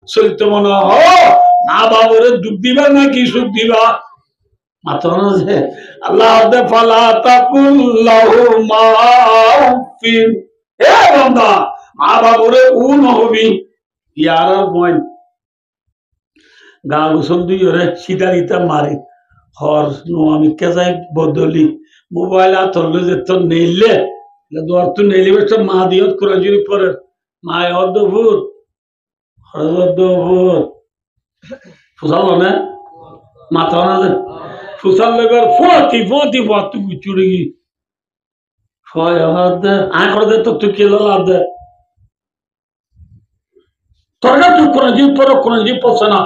চলতে মনে হ মা বাবরে দুঃখ দিবা নাকি সুখ দিবা মাত্র যে আল্লাহ ফালা তাকুল্লাহুমা উফিন হে বান্দা মা বাবরে নহবি ইয়ার পয়েন্ট গা গোসল দুই ওরে সিধা দিতা মারে হর নো আমি কেজাই বদলি মোবাইল আতলে যে তোর নেইলে দোয়ার তো নেইলে সব মা দিয়ত করে জুড়ি পরে মায় অদ্ভুত অদ্ভুত ফুসাল না মাথা না যে ফুসাল লেবার ফতি ফতি ফতি চুড়ি গি ফয় দে আয় করে দে তো তুই কেলো লাভ দে তোর না তুই কোন জীব তোর কোন জীব পড়ছে না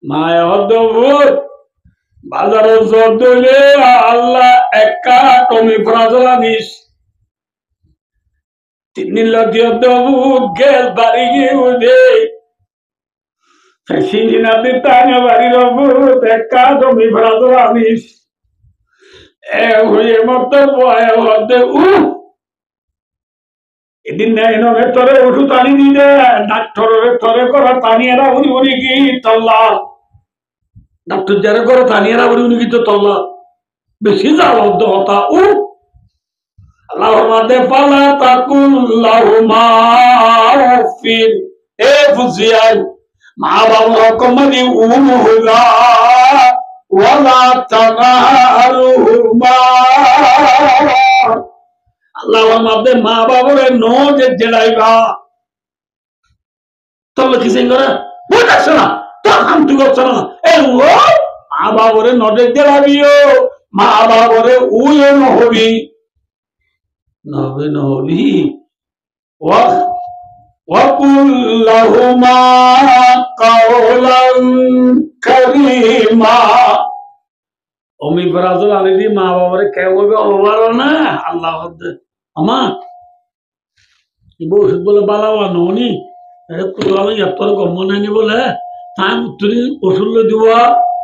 মায় অদ্ভুত বাজারে জোর দিলে আল্লাহ একা তুমি ফরাজলা নিস তিন লক্ষ অদ্ভুত গেল বাড়ি গিয়ে উঠে সিংহিনাদি তাঙ্গা বাড়ির অদ্ভুত একা তুমি ফরাজলা নিস এ হয়ে মতো বয় হতে এদিন নেই নয় তোরে ওষুধ আনি দিলে ডাক্তারের তোরে করা তানিয়েরা উনি উনি কি তল্লা ডাক্তার যারা করে তানিয়েরা উনি উনি কি তো তল্লা বেশি যাও হতা আল্লাহর মাঝে ফালা তাকুল্লাহুমা উফিন এ ফুজিয়ান মা বাবা কমানি হইলা ওয়ালা তানারুহুমা আল্লাহর মাঝে মা বাবারে নো যে জেলাইবা তবে কি সিং করে বুঝাছ না তো হাম তু করছ না এ ও মা বাবারে নজে জেলাবিও মা বাবারে উয়ে নহবি নহবি নহবি ওয়াকুল লাহুমা কাওলান কারীমা অমি ফরাজুল আলী মা বাবারে কেউ বলবে ওভারও না আল্লাহ আমা ওষুধ বলে বালাবা ননি কোথাও এত গম্মনে নি বলে তাই তুমি ওষুধ দিব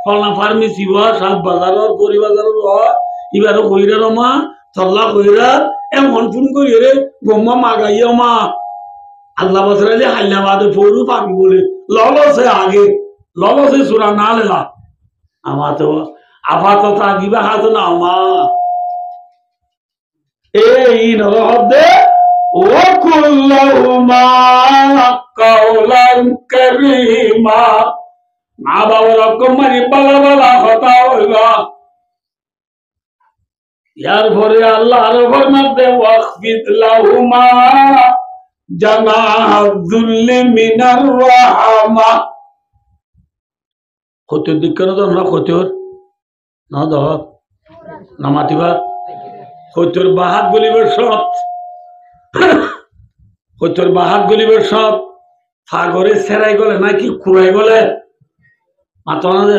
ফলনা ফার্মেসি হওয়া সাত বাজারের পরিবাজারের হওয়া এবার কইরা রমা চল্লা কইরা এমন ফোন করি রে গম্মা মাগাইয়া মা আল্লাহ বছরে হাইলাবাদে পৌরু পাবি বলে ললসে আগে ললসে সুরা না লেলা আমার তো আপাতত আগিবা হাত না মা এই নরহদে ওয়াকুল্লাহুমা কাওলান কারীমা মা বাবার কমারি বালা বালা কথা হইবা ইয়ার পরে আল্লাহর ফরমাতে ওয়াখফিদ লাহুমা জানাহুল মিনার রাহমা কত দিকন তো না কতর না দ না মাতিবা কতর বাহাত বলিবার সব কতর বাহাত গলিবার সব সাগরে সেরাই গলে নাকি খুঁড়াই গলে মাথা না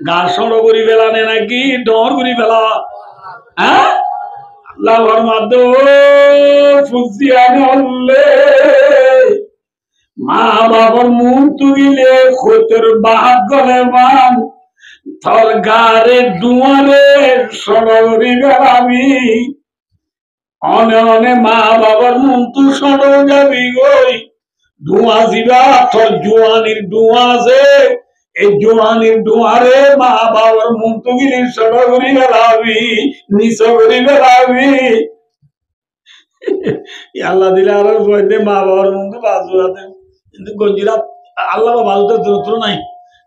গার সড় করি বেলা নে নাকি ডর করি বেলা হ্যাঁ আল্লাহর মাধ্যমে ফুজিয়ান হলে মা বাবার মুখ তুলিলে কতর বাহাত গলে মান তোর গারে দুয়ারে সড় করি বেলামি অনে অনে মা বাবার মন তু সড় যাবি গই ধোঁয়া দিবা তোর জোয়ানির ধোঁয়া আছে এই জোয়ানির ধোঁয়ারে মা বাবার মন তু গিলি সড় করি বেড়াবি নিচ করি বেড়াবি আল্লাহ দিলে আর বইতে মা বাবার মন তু বাজু হাতে কিন্তু গঞ্জিরা আল্লাহ বাজু তো দূরত্ব নাই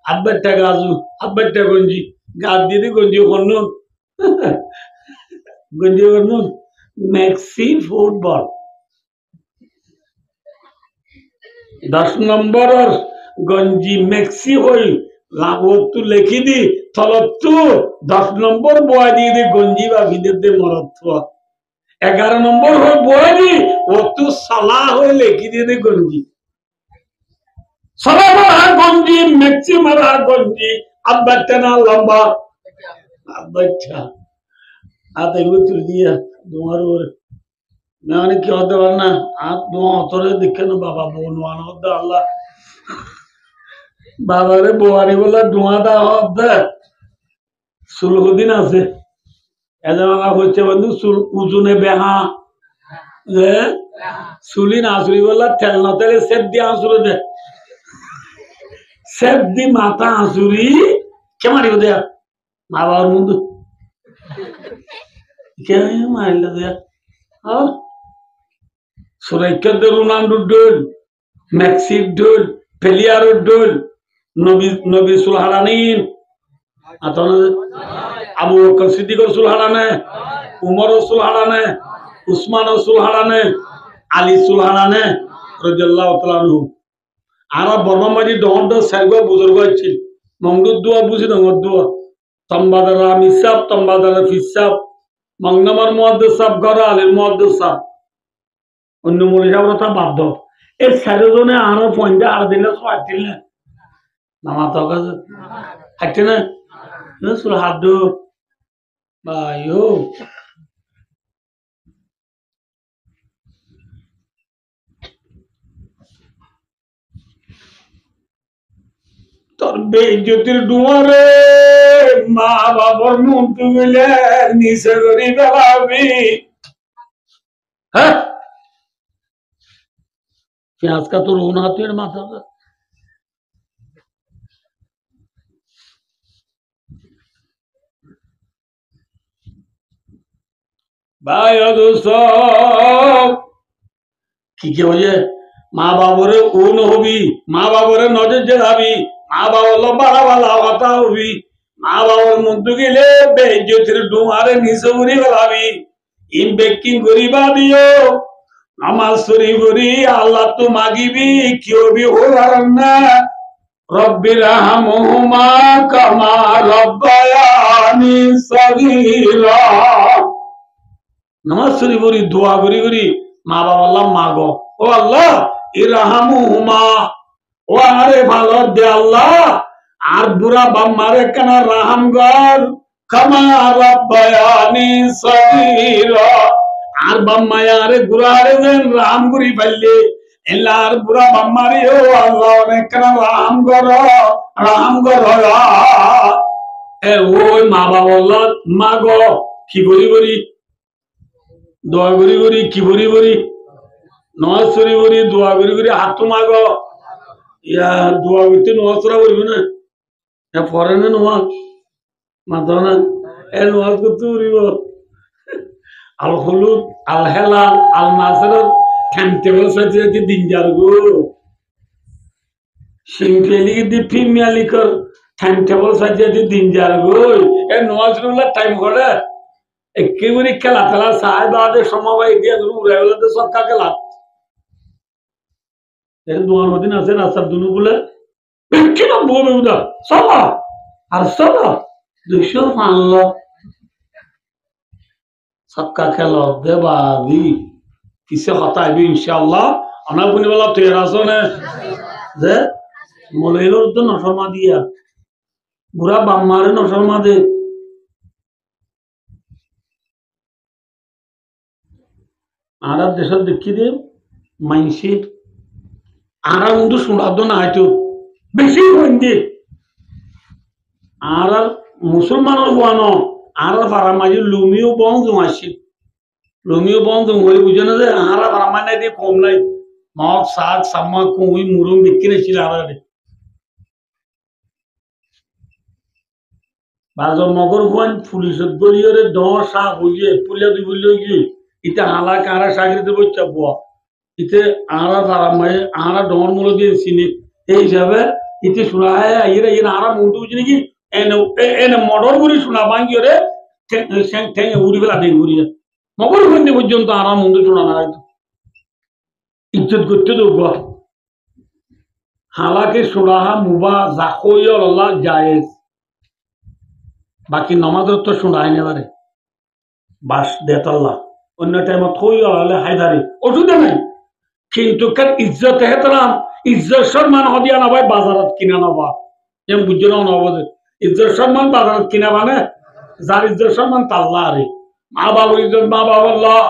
হাতবারটা গাজু হাতবারটা গঞ্জি গাছ দিয়ে গঞ্জি করনুন গঞ্জি করনুন मैक्सी फुटबॉल 10 नंबर और गंजी मैक्सी होई लागतु लिखी दी थलतु 10 नंबर बॉय दी दे गंजी बा विदे दे मरत्व 11 नंबर हो बॉय दी वो तू सलाह हो लिखी दे गंजी सलाह मार गंजी मैक्सी मार गंजी अब बच्चा ना लंबा अब बच्चा आते गुत दिया তোমার মানে কি হতে পারে না আর দোয়া অতরে দেখে না বাবা বোন হতে আল্লাহ বাবারে বোয়ারি বলে দোয়া দা হবে সুলহুদিন আছে এজন হচ্ছে বন্ধু সুল উজুনে বেহা চুলি না চুলি বললা তেল না তেলে সেট দিয়ে আসলে দে সেফ দি মাথা হাসুরি কে মারিব দেয়া মা বাবার বন্ধু কে মারিল দেয়া সুরাইকাদের রোনাল্ডোর ডোল মেক্সির ডোল পেলিয়ারের ডোল নবী সুলহারানিন আবু বকর সিদ্দিকর সুলহারানে উমর সুলহারানে উসমান সুলহারানে আলী সুলহারানে রাদিয়াল্লাহু তাআলা আনহু আরা বর্মামাজি দহন্ড সাইগো বুজুর্গ ছিল মংদুদ দোয়া বুঝি দঙ্গর দোয়া তম্বাদারা মিসাব তম্বাদারা ফিসাব মংনামার মুহাদ্দিস সাহেব গরা আলীর মুহাদ্দিস সাহেব অন্য মূল সাহেবরা তা বাধ্য এই চারিজনে আরো পয়েন্টে আর দিলে ছয় দিলে নামা তো হাঁটছে না সুর হাত দো ভাইও তোর বেইজ্জতির ডুয়ারে মা বাবার মুখ তুলে নিচে করি বেলাবি হ্যাঁ পেঁয়াজ কা তো রোনা হাতের মাথা ভাই সব কি কে বলে মা বাবরে কোন হবি মা বাবরে নজর জেলাবি মা বাবার বাড়া বালা কথা হবি মা বাবার মধ্যে গেলে বেইজ্জতির ডুমারে নিচে উড়ি বেলাবি ইম বেকিং করিবা দিও নামাজ শরীফ করি আল্লাহ তো মাগিবি কি হবি হলার না রব্বির রাহমহুমা কামা রব্বায়ানি সগীরা নামাজ শরীফ করি দোয়া করি করি মা বাবা আল্লাহ মাগো ও আল্লাহ ইরহামুহুমা ও আরে ভালো দে আল্লাহ আর বুড়া বাম্মারে কেনা রাহাম গর কামা রব্বায়ানি সগীরা আর বাম্মায়ারে গুরারে যেন রাহাম করি পাইলে এলার বুড়া বাম্মারে ও আল্লাহ অনেক কেনা রাহাম গর এ ওই মা বাবা আল্লাহ মাগো কি করি করি দোয়া করি করি কি করি করি নমাজ করি করি দোয়া করি করি হাত মাগ ইয়া দোয়া করতে নমাজ করা করবি না পরে না নমাজ মাথা না এ নমাজ করতে করিব আল হলুদ আল হেলাল আল নাসের টাইম টেবিল সাথে দিন যার গো সিম্পলি দি প্রিমিয়ালিকর টাইম টেবিল সাথে দিন যার গো এ নমাজ গুলা টাইম করে একেবারে খেলা খেলা সাহেব আদের সমবায় দিয়ে উড়ে গেলে সবকা খেলা দোয়ার মদিন আছে রাস্তার দুনু বলে কি নাম বলবে উদা চলো আর চলো 200 মানলো সবকা খেলা দেবা দি কিসে কথা আইবি ইনশাআল্লাহ আমার বুনি বলা তৈরি আছো না যে মলের তো নশর্মা দিয়া বুড়া বাম্মারে নশর্মা দে আরব দেশের দেখি দে মাইনসি আরা উন্দু শোনাদ না হয়তো বেশি হইন্দে আর মুসলমানের বানো আর পারা মাঝে লুমিও বন্ধ আসি লুমিও বন্ধ হয়ে বুঝে না যে আরা পারা মানে দিয়ে কম নাই মগ শাক সাম্মা কুই মুরুম বিক্রি ছিল আরে বাজার মগর ভুয়ান পুলিশের গলিয়রে দশ শাক হইয়ে পুলিয়া দুই বললে গিয়ে ইতে হালা কারা সাগরিতে বইটা বুয়া ইতে আরা তারা মায়ে আরা ডর মূল দিয়ে চিনি এই হিসাবে ইতে শোনা হয় এরা এরা আরা মন্টু বুঝি নাকি এনে এনে মডর করি শোনা বাঙ্গি রে ঠেঙে উড়ি বেলা দেখ ঘুরিয়ে মগর বন্ধে পর্যন্ত আরা মন্টু শোনা না হয়তো ইজ্জত করতে দেব হালাকে শোনাহা মুবা জাকইয়া আল্লাহ জায়েজ বাকি নমাজের তো শোনায় নেবারে বাস দেতাল্লাহ অন্য টাইমে থই হলে হায়দারি ওষুধে নাই কিন্তু কার ইজ্জত হেতরাম ইজ্জত সম্মান হদিয়া না ভাই বাজারত কিনা নবা যেমন বুঝছো না নবদে ইজ্জত সম্মান বাজারত কিনা মানে যার ইজ্জত সম্মান তাল্লাহ আরে মা বাবার ইজ্জত মা বাবা আল্লাহ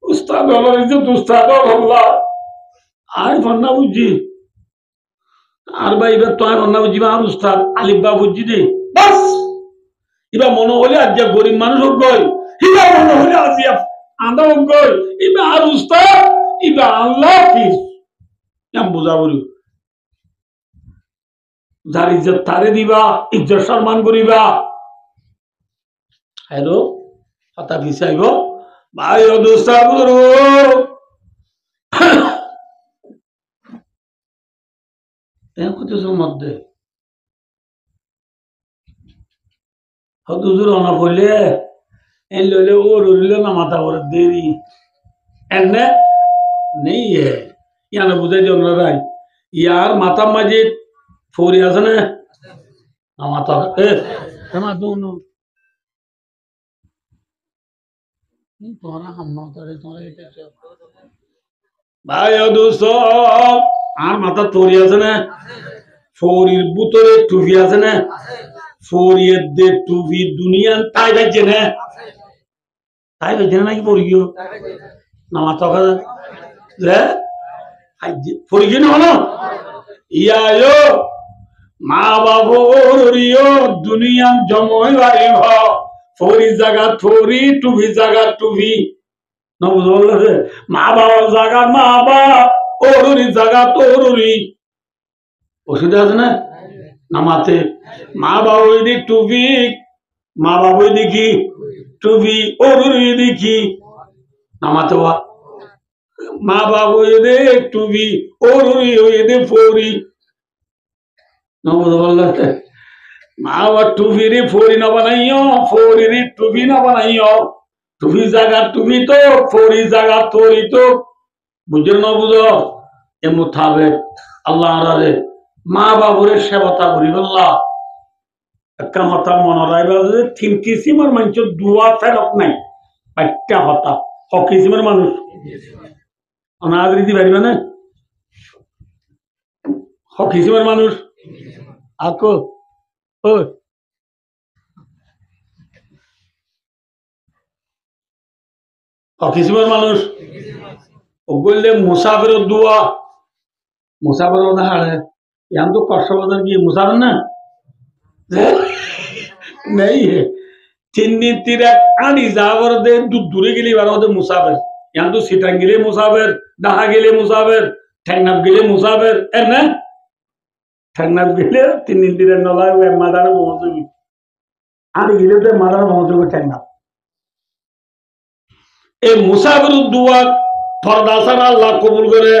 উস্তাদ হলার ইজ্জত উস্তাদ আল্লাহ আর ফন্না বুঝছি আর ভাই এবার তো আর ফন্না বুঝছি আর উস্তাদ আলিফ বা বুঝছি দে বাস এবার মনে হলে আজ যে গরিব মানুষ হোক গই এবার মনে হলে আজ আন্দা হোক গই এবার আর উস্তাদ এবার আল্লাহ কি বোঝা বলি যার ইজ্জত তারে দিবা, ইজ্জত সম্মান করিবা। হ্যালো কথা বিচাইব ভাই ও দোস্তাগুরু কিছুর মধ্যে হতুজুর অনা পড়লে এন লইলে ও রইল না মাথা করে দেরি এনে নেই ইয়ানে বুঝাই দিও না রাই ইয়ার মাথা মাঝে ফৌরি আছে না মাথা মা দুন তোরা হাম করে তোরা ভাই ও দোস্ত আর মাথা তৈরি আছে না ফৌরির বুতরে টুপি আছে না ফৌরিয়ের দে টুপি দুনিয়া তাই বাজছে না তাই বাজছে না নাকি পড়িও না মাথা কথা পড়িয়ে না হলো ইয়ায়ো মা বাবু দুনিয়া জময় বাড়ি ফৌরি জায়গা ফৌরি টুপি জায়গা টুপি না বুঝতে মা বাবার জায়গা মা বাপ ওরুরি জায়গা তোরুরি অসুবিধা আছে না নামাতে মা বাবা ওই দিক টুপি মা বাবা ওই দেখি টুপি ওরুরি দেখি নামাতে মা বাবা ওই দে টুপি ওরুরি ওই দে ফৌরি না বুঝতে মা বাবা টুপি রে ফৌরি না বানাইও ফৌরি রে টুপি না বানাইও টুপি জায়গা টুপি তো ফৌরি জায়গা তোরি তো বুঝো না বুঝো এ মোতাবেক আল্লাহ রে মা বাবুরে সেবতা করি বললা একটা হতা মনে রাখবা যে তিন কিসিমের মানুষের দুয়া ফেরত নাই একটা হতা হ কিসিমের মানুষ অনাজ রীতি পারিবে না হ কিসিমের মানুষ আকো ও কিসিমের মানুষ ও বললে মুসাফিরের দুয়া মুসাফির না হারে यहाँ तो कष्टवादन की मुसाफिर ना नहीं है चिन्नी तीरे आनी जावर दे दूरे के लिए बार होते मुसाफिर यहाँ तो सिटंग के लिए मुसाफिर डहा के लिए मुसाफिर ठंगनब के लिए मुसाफिर है ना ठंगनब के लिए चिन्नी तीरे नला हुए मादार पहुंचेगी आनी के लिए तो मादार पहुंचेगी ठंगनब ए मुसाफिर दुआ फरदासन अल्लाह कबूल करे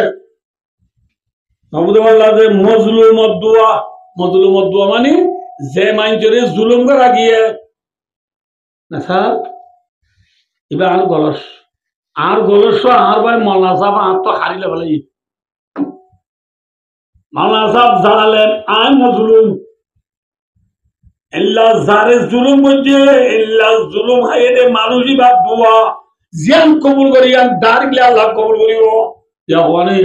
मजलूम दुआ मानी जे माइंजरे जुलुम करा गया ना सर इबे आर गलस आर भाई मौलाना साहब आर तो हारी ले भले मौलाना साहब जाड़ाले आय मजलूम इल्ला जारे जुलुम बुझे इल्ला जुलुम है दे मानुषी बात दुआ जियान कबूल करिया दार के अल्लाह कबूल करियो या वानी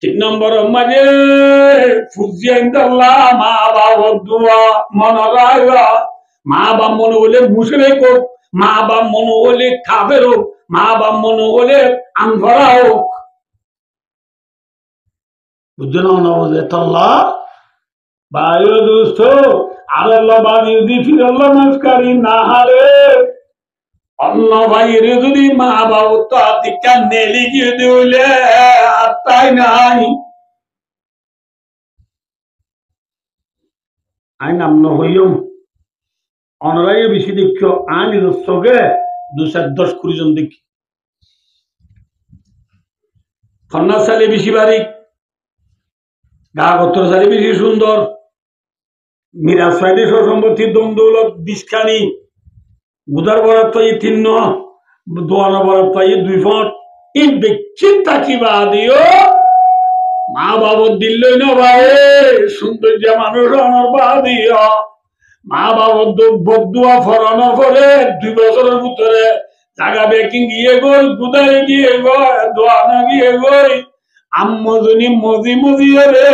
तीन नंबर मजे फुजियंदल्ला मा बाबा दुआ मन रागा मा बाप मन होले मुशरिक हो मा बाप मन होले काफिर हो मा बाप मन होले अनफरा हो बुझना ना हो तल्ला भाइयों दोस्तों अल्लाह बादी दी फिर अल्लाह नमस्कारी ना हारे अल्लाह भाई रे जुदी मा बाप तो आतिका नेली की दिले आताई नहीं आई नाम न होइयो অনরাই বেশি দেখো আনি দশকে 210 কুড়ি জন দেখি ফন্না সালে বেশি বাড়ি গাগত্র সালে বেশি সুন্দর মিরাজ সাইদে সম্পত্তি দমদৌলত বিশখানি বুদার বরাত পাই 3 দোয়ানা বরাত পাই 2 ফুট এই চিন্তা কি বাদিও মা বাবা দিল্লই না ভাই সৌন্দর্য মানুষ অনর বাদিও মা বাবা বদুয়া ফরানো করে 2 বছরের ভিতরে জায়গা বেকিং গিয়ে গই গুদারে গিয়ে গই দোয়ানা গিয়ে গই আম্মজনি মজি মজি রে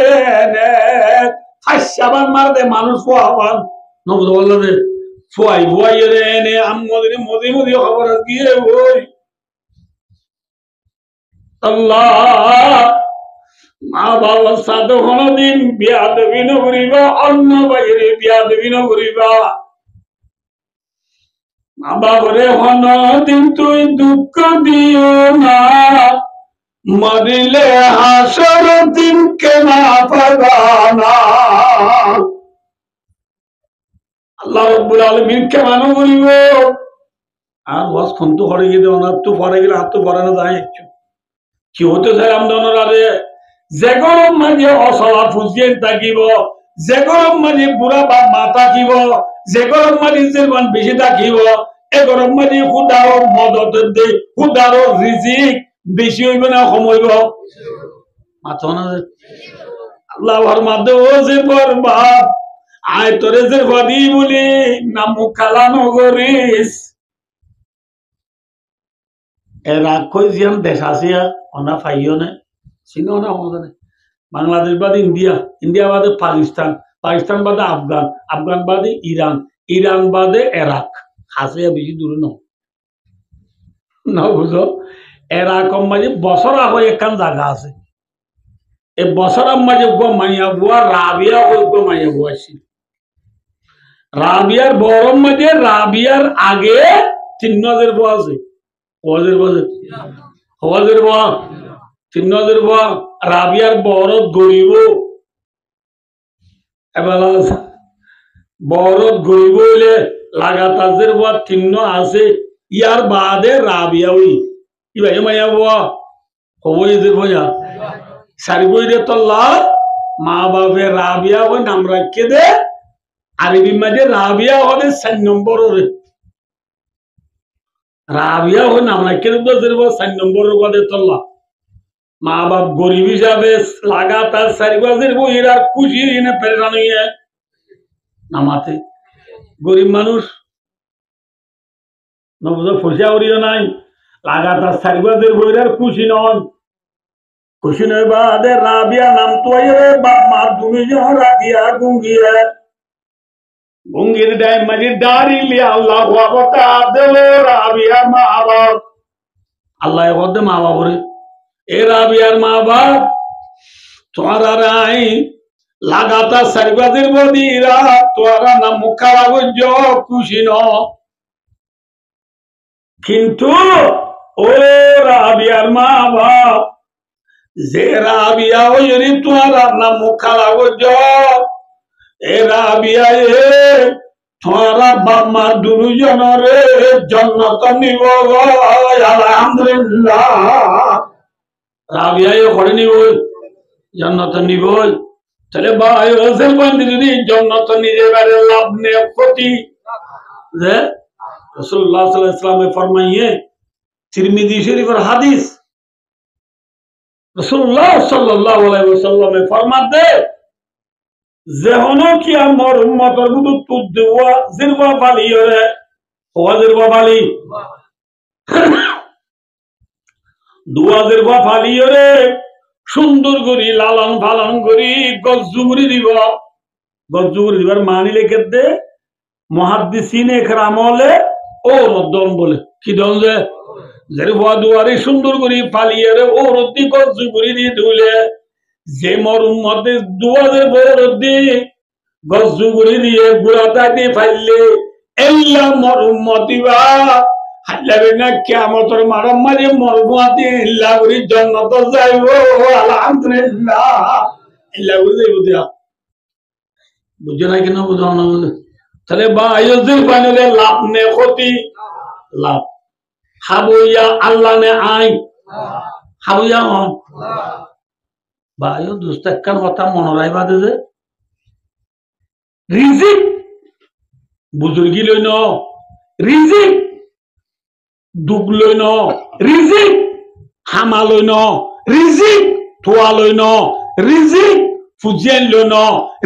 নে ফাইসাবান মার দে মানুষ ফোয়াবান নবদ বললে রে ফোয়াই ফোয়াই রে নে আম্মজনি মজি মজি খবর গিয়ে গই আল্লাহ মা বাবার সাথে কোনদিন বিয়াদবি না করিবা অন্য বাইরে বিয়াদবি না করিবা মা বাবারে কোনদিন তুই দুঃখ দিও না মরিলে হাসর দিন কে না পাবা না আল্লাহ রাব্বুল আলামিন কেমন বলিব আর ওয়াজ খন্তু করে গিয়ে ওনার তো পরে গেলে হাত তো পরে না যায় একটু কি হতে চাই আমদানোর আরে যে গরম মাঝে অসলা ফুজিয়ে থাকিব যে গরম মাঝে বুড়া বা মা থাকিব যে গরম মাঝে যে বেশি থাকিব এ গরম মাঝে খুদারো মদত দে খুদারো রিজিক বেশি হইব না কম হইব মাথা না আল্লাহর মাধ্যমে ও যে বরবাদ আয় তোরে যে বাদি বলি না মুখালা নগরিস এরা কই জিয়াম দেশ আসিয়া অনা ফাইও না চিনো না আমাদের বাংলাদেশ বাদে ইন্ডিয়া ইন্ডিয়া বাদে পাকিস্তান পাকিস্তান বাদে আফগান আফগান বাদে ইরান ইরান বাদে এরাক হাসিয়া বেশি দূরে না বুঝো এরাকম মাঝে বছর আগে একখান জায়গা আছে এই বছর মাঝে মাইয়া বুয়া রাবিয়া ওই মাইয়া বুয়া ছিল রাবিয়ার বরম মাঝে রাবিয়ার আগে 3000 বুয়া আছে হওয়াজের বুয়া 3000 বুয়া রাবিয়ার বরত গরিব এবার বরত গরিব হইলে লাগাতার বুয়া 3 আছে ইয়ার বাদে রাবিয়া ওই কি ভাই মাইয়া বুয়া হবইদের বুয়া সারি বইরে তল্লা মা বাপে রাবিয়া ওই নাম রাখিয়ে দে আরবি মাঝে রাবিয়া হলে 4 নম্বর রাবিয়া ওই নাম রাখিয়ে দেব 4 নম্বর বাদে তল্লা মা বাপ গরিব হিসাবে লাগাতার 4 বাজের বইয়ের আর খুশি এনে প্রেরণ হইয়ে নামাতে গরিব মানুষ নবুঝো ফসিয়া উড়িও নাই লাগাতার 4 বাজের বইয়ের আর খুশি নন খুশি নয় বাদে রাবিয়া নাম তো বাপ মা তুমি যখন রাখিয়া গুঙ্গিয়ে গুঙ্গির ডাই মাঝে দাঁড়িয়ে আল্লাহ দেব রাবিয়া মা বাপ আল্লাহ বলতে মা বাবরে এ রাবিয়ার মা বাপ তোমার রাই লাগাতার 4 বাজের বদিরা তোরা না মুখারা গঞ্জ খুশি ন কিন্তু ও রাবিয়ার মা বাপ যে রাবিয়া ওই তোরা না মুখারা গঞ্জ এ রাবিয়া তোরা বাপ মা দুজনরে জন্নত নিব আলহামদুলিল্লাহ রাবিয়া করে নিব জন্নত নিব তাহলে ভাই হোসেন বন্ধু যদি জন্নত নিজে বারে লাভ নেই ক্ষতি যে রাসূলুল্লাহ সাল্লাল্লাহু আলাইহি ওয়াসাল্লাম ফরমাইয়ে তিরমিজি শরীফের হাদিস রাসূলুল্লাহ সাল্লাল্লাহু আলাইহি ওয়াসাল্লাম ফরমাতে যে হনো কি আমার উম্মতের গুদু তুদওয়া জিরবা বালিয়রে ওয়া জিরবা বালি দুয়া জিরবা বালিয়রে সুন্দর করি লালন পালন করি গজ্জুগুরি দিবার মানি লিখে দে মুহাদ্দিসিন একরাম হলে ও রদ্দন বলে কি দন যে যেরবা দুয়ারে সুন্দর করি পালিয়ে ও রদ্দি গজ্জুগুরি দি ধুলে যে মর উম্মতে দুয়ারে বড় রদ্দি গজ্জুগুরি দিয়ে গুড়াটা দিয়ে ফাইলে এল্লা মর উম্মতিবা হাল্লাবে না কিয়ামতের মারাম মাঝে মরবুয়াতে ইল্লা করি জান্নাত যাইব আলহামদুলিল্লাহ ইল্লা করি যাইব দিয়া বুঝো না কেন বুঝো না তাহলে বায়ুজের বানালে লাভ নে ক্ষতি লাভ হাবুয়া আল্লাহ নে আই হাবুয়া হন বায়ু দুস্তাক্কার কথা মনে রাখবা দে যে রিজিক বুজুর্গি লই ন রিজিক দুগ লই ন রিজিক হামা লই ন রিজিক থোয়া লই ন রিজিক ফুজিয়ান লই ন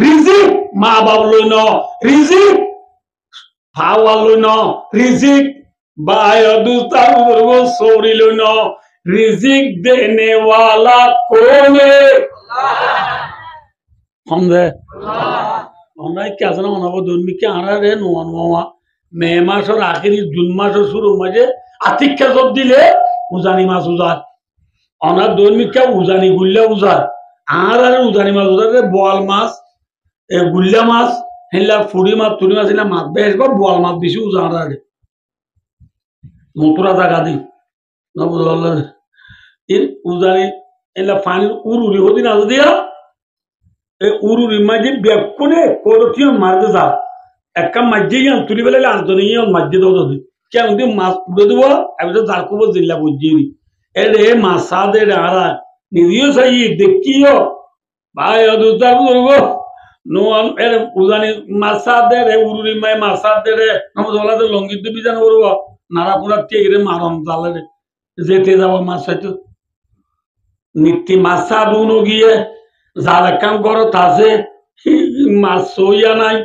রিজিক মা বাপ লই ন রিজিক ফাওয়া লই ন রিজিক বায়ু দুস্তার উপর সৌরি লই ন রিজিক দেনে ওয়ালা কোন है समझे আমরা কি আসলে অনাবো দৈনিক আরা রে নোয়ান মামা মে মাসের আখেরি জুন মাসের শুরু মাঝে আতিক্কা জব দিলে উজানি মাছ উজার অনার দৈনিক উজানি গুল্লা উজার আর উজানি মাছ উজার বোয়াল মাছ গুল্লা মাছ হেলা ফুড়ি মাছ তুড়ি মাছ এলা মাছ বেশ বা বোয়াল মাছ বেশি উজার আরে মতুরা জায়গা দি না বুঝল এর উজানি এলা পানির উড়ি হতি না দিয়া উরুরি মাঝে বেকুনে কোরটিও মারতে যা একটা মাঝে ইয়ান তুলি বেলে আন্তনি ইয়ান মাঝে দাও যদি কেন দি মাছ পুরো দিব আমি তো যার কুব জিল্লা বুঝিনি এরে মাছা দে আরা নিদিও সাই দেখিও ভাই অদুতা করব নো এর উজানি মাছা দে রে উরুরি মাই মাছা দে রে নম জলাতে লঙ্গিত বিজান করব নারা পুরা টেগরে মারম জালে রে যেতে যাব মাছ হয়তো নিত্যি মাছা দুনো গিয়ে যার কাম করো তাছে মাছ সইয়া নাই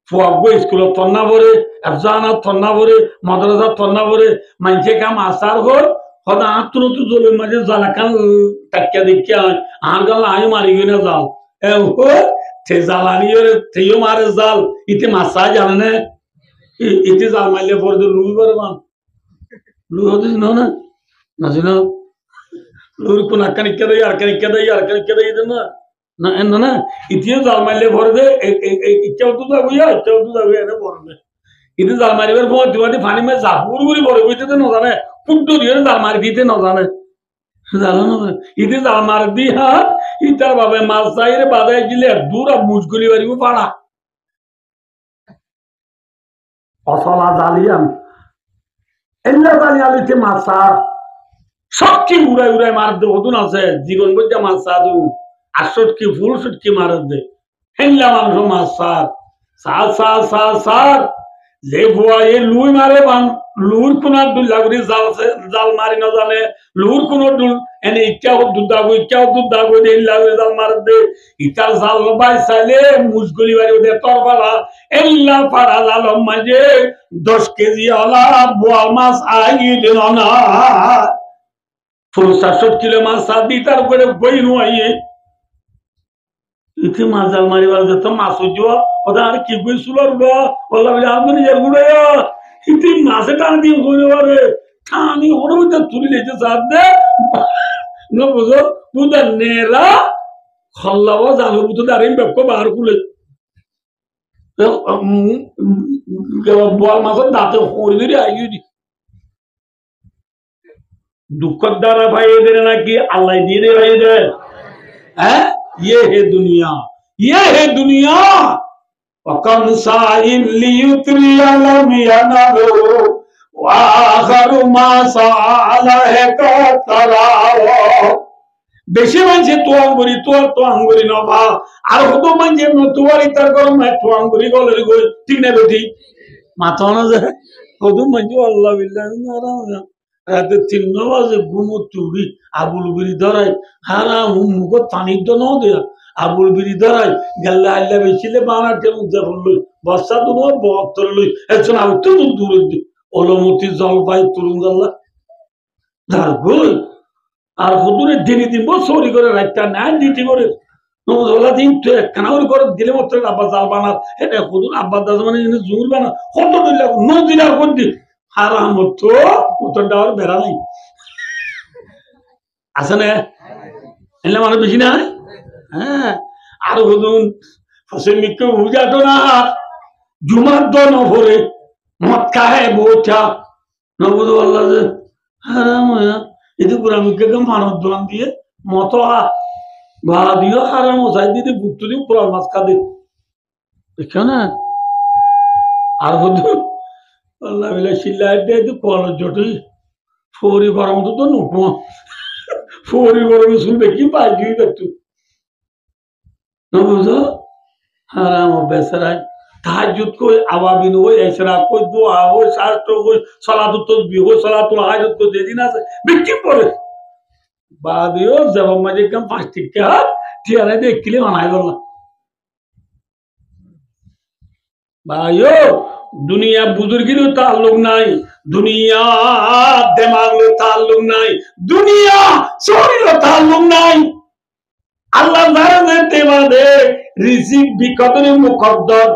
ফুয়াগো স্কুলত তন্না ভরে এফজানা তন্না ভরে মাদ্রাসা তন্না ভরে মানছে কাম আসার হল হদা আত্ম তো জলের মাঝে জালাকান টাক্কা দেখিয়া আর গাল আয়ু মারি গই না জাল সে জ্বালানি তেও মারে জাল ইতে মাছা জানে না ইতে জাল মারলে পরে লুই পারে মান লুই হতে না না না লুর কোন আকানিকা দেয় আর কানিকা দেয় আর কানিকা দেয় না না না না ইতিও জাল মারলে ভরে দে কেউ তো যাবো কেউ তো যাবো এনে ভরবে ইতি জাল মারিবার পর তোমাদের ফানি মে জাপুর করে ভরে বইতে না জানে কুট্টু দিয়ে জাল মারি দিতে না জানে জানো না ইতি জাল মার দি হ্যাঁ ইতার বাবে মাছ চাইরে বাদায় গিলে দূর মুজগুলি বাড়িব পাড়া অসলা জালিয়াম এল্লা জালি আলিতে মাছা সবকি উড়াই উড়াই মার দে হতুন আছে জীবন বজ্জা মাছ সাদু আটষট্টি ফুল সুটকি মারত দে হেল্লা মানুষ মাছ সার যে ভুয়া এ লুই মারে বান লুর কোন দুল্লা করে জাল মারি না জানে লুর কোন দুল এনে ইচ্ছাও দুধ দাগো দে লাগে জাল মার দে ইটার জাল বাই চাইলে মুজগুলি বাড়ি ওদের তরবালা এল্লা পাড়া জাল মাঝে 10 কেজি আলা বোয়াল মাছ আই দিল না 60 কিলো মাছ সাত দি তার উপরে বই নুয়াইয়ে ইতি মাছ জাল মারিবার যেত মাছ হইব ওটা আর কি বইছিল বললাম আমি নিজের গুড়ে ইতি মাছে টান দিয়ে হইবারে টানি হড় তুলি লেছে সাত দে ন বুঝো বুঝা নেরা খল্লাব জালের বুঝো দাঁড়িয়ে বেক্য বার খুলে বোয়াল মাছের দাঁতে হড়ি ধরে আইয়ে দি দুঃখর দ্বারা ভাই এদের নাকি আল্লাহ দিয়ে দে ভাই এদের হ্যাঁ ये है दुनिया वकम साइन लियुत्री अलम यनरो वाखरु मा साला है का तराओ বেশি মানছে তো আঙ্গুরি নবা আর হত মানছে তোয়ারি তার গরম মে তো আঙ্গুরি গলের গই ঠিক না বেটি মাথা না যায় হত মানছে আল্লাহ বিল্লাহ না রাতে 3 বাজে ঘুমো তুবি আবুল বিরি ধরাই হারা মুখ পানির তো ন দেয়া আবুল বিরি ধরাই গেল্লা আল্লাহ বেশিলে বানাতে উদ্যা বলল বর্ষা তো বহত্তর লই একজন আমি তো দূর অলমতি জল পাই তরুণ জাল্লা যার গই আর হুদুরে দিনে দিব সরি করে রাখতা না দিতে করে ওলা দিন তো একখানা করে দিলে মাত্র আব্বা জাল বানার এটা হুদুর আব্বা দাদা মানে জোর বানা কত দিলে ন দিলে কোন দিন হারাম তো উত্তর দেওয়ার বেড়া নাই আছে না এলে মানুষ বেশি না হ্যাঁ আর হুদুন ফসমিকে উজাটো না জুমার দ নভরে মদ খায় বউটা নবুদ আল্লাহ যে হারাম এতে পুরামিকে মানব দোয়ান দিয়ে মত ভাড়া দিও হারাম চাই দিতে বুট্টু দিয়ে পুরা মাছ খাদে দেখো না আর হুদুন আল্লাহ বিলা শিল্লা দিয়ে কলের জটই ফৌরি গরম তো নুকো ফৌরি গরমে শুনবে কি পাই দিয়ে দেখতো না বুঝো হারাম বেচারায় তাহাজ্জুদ কই আওয়াবিন হই ইশরাক কই দোয়া হই শাস্ত্র কই সালাতুত তাসবিহ হই সালাতুল হাজাত কই যেদিন আছে বিক্রি করে বাদিও যাব মাঝে কাম 5 টিকা টিয়ারে দেখলে বানাই গেল ভাইও दुनिया बुजुर्गी ताल्लुक नहीं दुनिया दिमाग ताल्लुक नहीं दुनिया सोरी ताल्लुक नहीं अल्लाह जानते बादे रिजिक बिकदरे मुकद्दर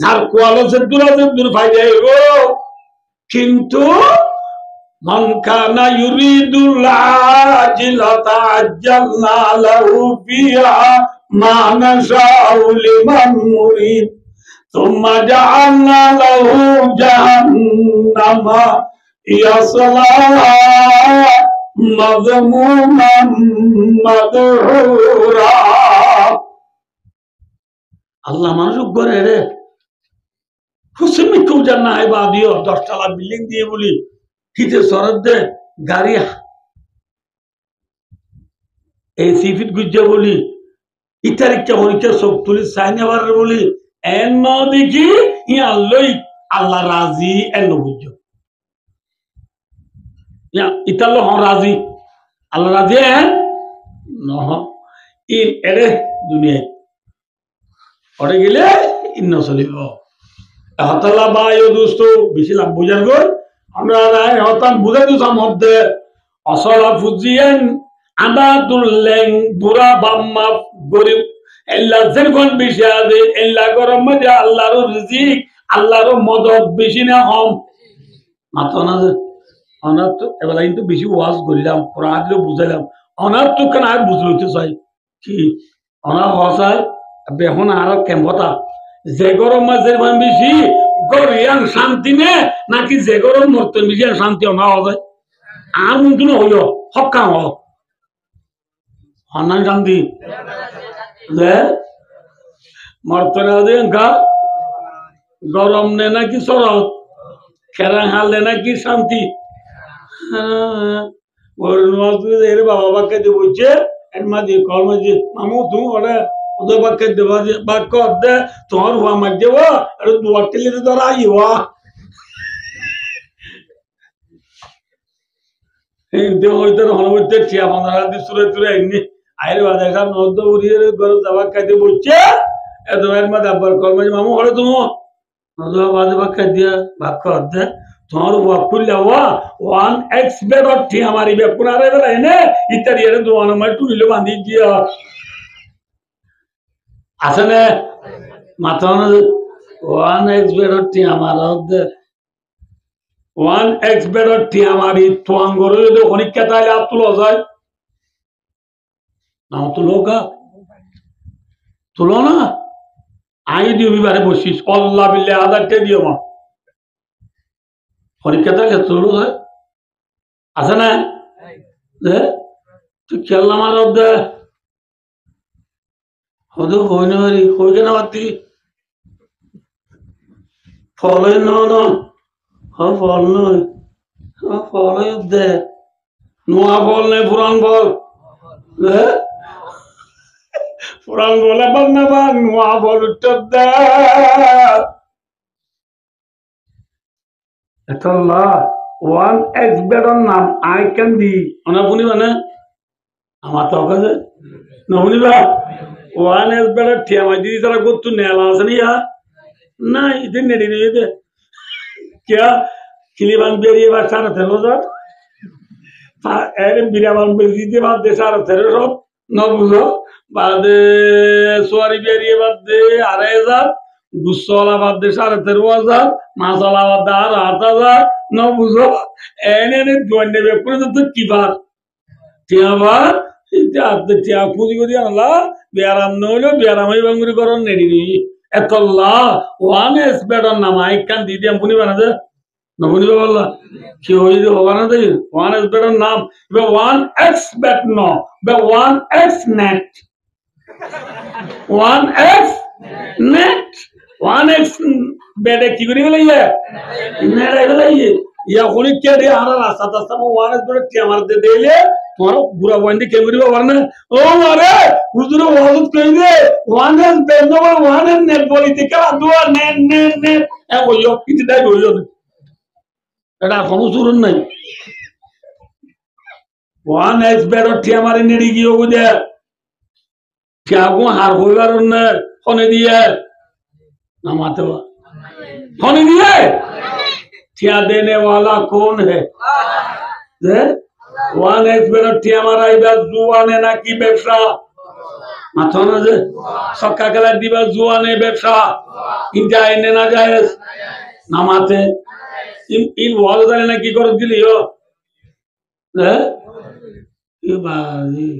जार कोआलो से दूर भाई जाएगो किंतु मन काना युरिदुल आजिलता अज्जलना लहु फिहा मा नशाउ लिमन मुरीद ثم جعلنا له جهنم يصلاها مذموما مدحورا আল্লাহ মানুষ করে রে হুসেন কেউ জান না বা দিও 10 তলা বিল্ডিং দিয়ে বলি হিতে সরদ দে গাড়ি এই সিফিট গুজ্জা বলি ইতারিকা হরিকা সব তুলি সাইনেবার বলি এন ন দেখি ই আল্লাহ আল্লাহ রাজি এন বুঝ ইয়া ইতাল্লো হন রাজি আল্লাহ রাজি এন নহ ইন এরে দুনিয়া ওরে গেলে ইন্ন চলিব হতালা বা ইউ দোস্ত বেশি লাভ বুঝার গই আমরা হতাম বুঝাই দিতাম মধ্যে অসলা ফুজিয়েন আদাতুল্লেং বুড়া বাম্মা গরিব এল্লা যেরকম বেশি আছে এল্লা গরম মধ্যে আল্লাহর রিজিক আল্লাহর মদত বেশি না কম মাথা না অনার তো এবার কিন্তু বেশি ওয়াজ করলাম কোরআন বুঝাইলাম অনার তো কেন আর বুঝলইতে চাই কি অনার হসায় বেহন আর কেমতা যে গরম মাঝের বেশি গরিয়ান শান্তি নে নাকি যে গরম মরতে বেশি শান্তি অনা হওয়া যায় আর মন্ত্র হইল সব কাম হোক হনান শান্তি মরতে না দেখা গরম নে নাকি শরৎ খেরা হালে নাকি শান্তি বাবা বাক্যে দিয়ে বলছে মা দিয়ে কর্ম যে মামু তুমি ওরা ওদের বাক্যে দেবা বাক্য দে তোমার হুয়া মার দেব আর দুয়ার টেলে ধরা ইয়া হইতে হনবইতে টিয়া পনেরো দিন সুরে তুলে এমনি আইরে বাজার সাহেব নদ্য উড়িয়ে গরম দাবা খাইতে বলছে এত মা দাবার কর্ম মামু হলে তুমি নদুয়া বাজে বাক্য দিয়া বাক্য দে তোমার খুললে ওয়ান এক্স বেড অর্থে আমার এই বেকুন আর এবার এনে ইত্যাদি এর দোয়ান আমার টুইলে বাঁধি দিয়া আছে না মাথা ওয়ান এক্স বেড অর্থে আমার ওয়ান এক্স বেড অর্থে আমার এই তোয়াঙ্গর যদি অনেকটা তাইলে আর তুলো যায় না তুলো গা তুলো না আই দিবি বারে বসিস অল্লাহ বিল্লে আদারটা দিও মা পরীক্ষা থাকে তোর আছে না তুই খেললাম আর দে হয়তো হই না পারি হই কেন পারতি ফলে ফল নয় ফল দে নোয়া ফল নেই পুরান ফল পুরান বলে পার না বা নোয়া ফল উত্তর দে ওয়ান এক্স বেডর নাম আই ক্যান দি অনা শুনিবা না আমার তো কাছে না শুনিবা ওয়ান এক্স বেডর ঠিয়া মাই দিদি তারা করতো নেলা আছে না না ইতে নেড়ি নিয়ে দে क्या खिलीबान बेरिए बात सारा थेलो सर एरे बिराबान बेरिए बात दे सारा थेलो सब न बुझो बाद सोरी बेरिए बात दे 8000 गुस्सोला बात दे सारा 13000 मासाला बात दे 8000 न बुझो एने ने दोने बे पुरे तो की बात তিয়াবা ইটা তিয়া পুজি করি আলা বিয়ারাম নইলো বিয়ারামই বাঙ্গুরি করন নেডি নি এতল্লাহ ওয়ান এস বেডর নাম আই কান দিদি আমি শুনিবা না যে নবনি বললা কি হইছে হবে না তাই ওয়ান এস বেডর নাম বে ওয়ান এক্স বেড ন বে one x net one x net one x বেডে কি করি বলাইয়ে নেড়ে বলাইয়ে ইয়া কোনি কে রে আর রাস্তা রাস্তা ওয়ান এস বেড কে আমার দে দেলে তোমার বুড়া বন্ধে কে করিবা পারনা ও আরে হুজুর ওয়াজত কই দে ওয়ান এস বেড নো ওয়ান এস নেট বলিতে কেলা দুয়া নেট নেট নেট এ কইও কিতে দাই কইও এটা কোনো সুরন নাই ওয়ান এক্স বেড ঠি আমার নেড়ি গিয়ে বুঝে ঠিয়াগো হার হইবার না ফোনে দিয়ে নামাতে ফোনে দিয়ে ঠিয়া দেনে वाला कौन है ওয়ান এক্স বেড ঠি আমার আইবা জুয়ানে নাকি ব্যবসা মাথা না যে সক্কা খেলা দিবা জুয়ানে ব্যবসা ইনটা এনে না যায় নামাতে इन वाल दाने ना की कर दिली हो ये बाजी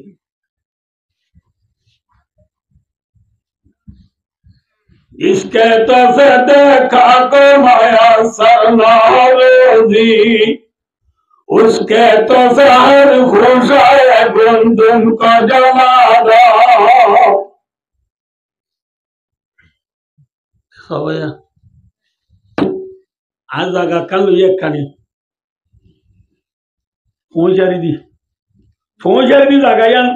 इसके तो से देखा को माया सरनावेजी उसके तो से हर खुशाए गुंदन का जलादा সবাই আর জায়গা কান লইয়া একখানি পৌঁছারি দি জাগাইয়ান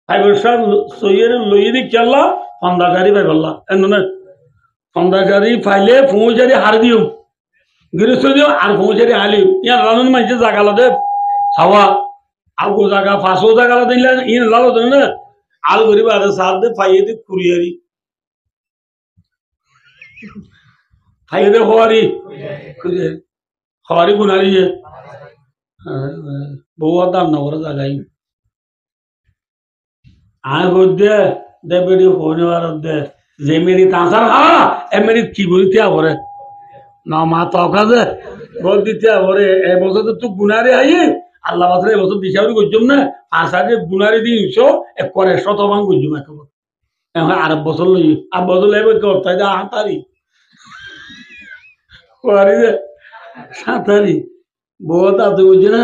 ফাইবার সইয়ের লইয়ে দি খেললা ফন্দাকারি পাই বললা এনে ফন্দাকারি ফাইলে পৌঁছারি হার দিও গৃহস্থ দিও আর পৌঁছারি হালিও ইয়ার রানুন মাইছে জাগা লদে খাওয়া আগো জায়গা ফাঁসো জায়গা দিলে ইন লালো দেন না আল গরিব আর সাথ দে ফাইয়ে দি কুরিয়ারি ফাইয়ে দে হওয়ারি গুনারি বউ দাম না করে জায়গায় আর দে দে বেড়ি হওয়ার দে যে মেরি তাঁসার এ মেরি কি বলিতে ভরে না মা তকা যে বল দিতে ভরে এবছর তো তুই গুনারে আই আল্লাহ বাসরে এবছর দিশাবরি করছম না আসারে গুনারে দিনশো করে শতমান করছম একেবারে এখন আর বছর লই আর বছর লাগবে কি অর্থাৎ হাতারি কোয়ারি যে সাঁতারি বউ তাতে বুঝছে না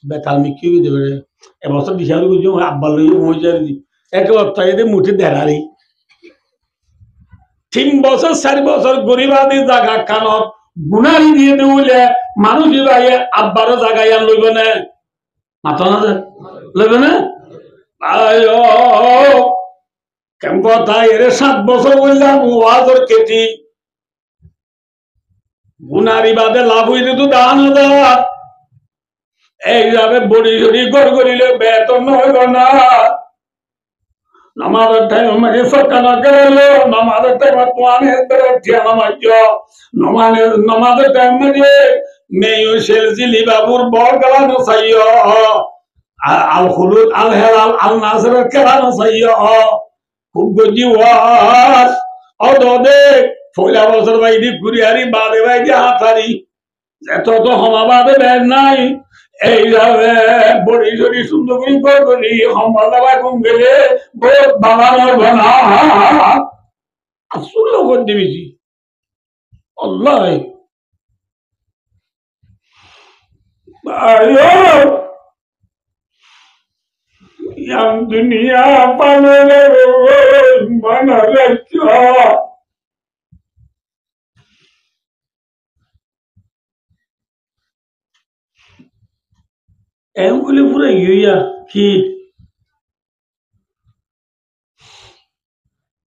বেতাল মিক্কি দেবে এবছর দিশাবরি করছম আব্বার লই মজারি দি একে অর্থাৎ মুঠে দেড়ারি 3 বছর 4 বছর গরিবাদি জায়গা কানত গুনারি দিয়ে দিলে মানুষ ভাইয়ে আব্বারও জায়গায় আর লইব না মাথা না লইব না কেমন কথা এর 7 বছর বললাম ওয়াজর কেটি গুনারি বাদে লাভ হইলে তো দান দেওয়া এইভাবে বড়ি সড়ি গড় করিলে বেতন হইল না নামাজের টাইম আমাকে সকালে গেলো নামাজের টাইম তোয়ানে ঠিয়া নামাজের টাইম মানে মেয়ো শেলজিলি বাবুর বর গেলানো চাইয় আল খুলুদ আল হেলাল আল নাসরের খেলানো চাইয় খুব গজি ওয়াস অদে ফইলা বছর বাইদি ঘুরিয়ারি বাদে বাইদি হাতারি এত তো হমা বাদে বের নাই এইভাবে বড়ি সড়ি সুন্দর করি হমা দাবাই কম গেলে বহুত বানানোর বানা আসল করে দিবি আল্লাহ দুনিয়া বানালে বানালে এমগুলি পুরো ইয়া কি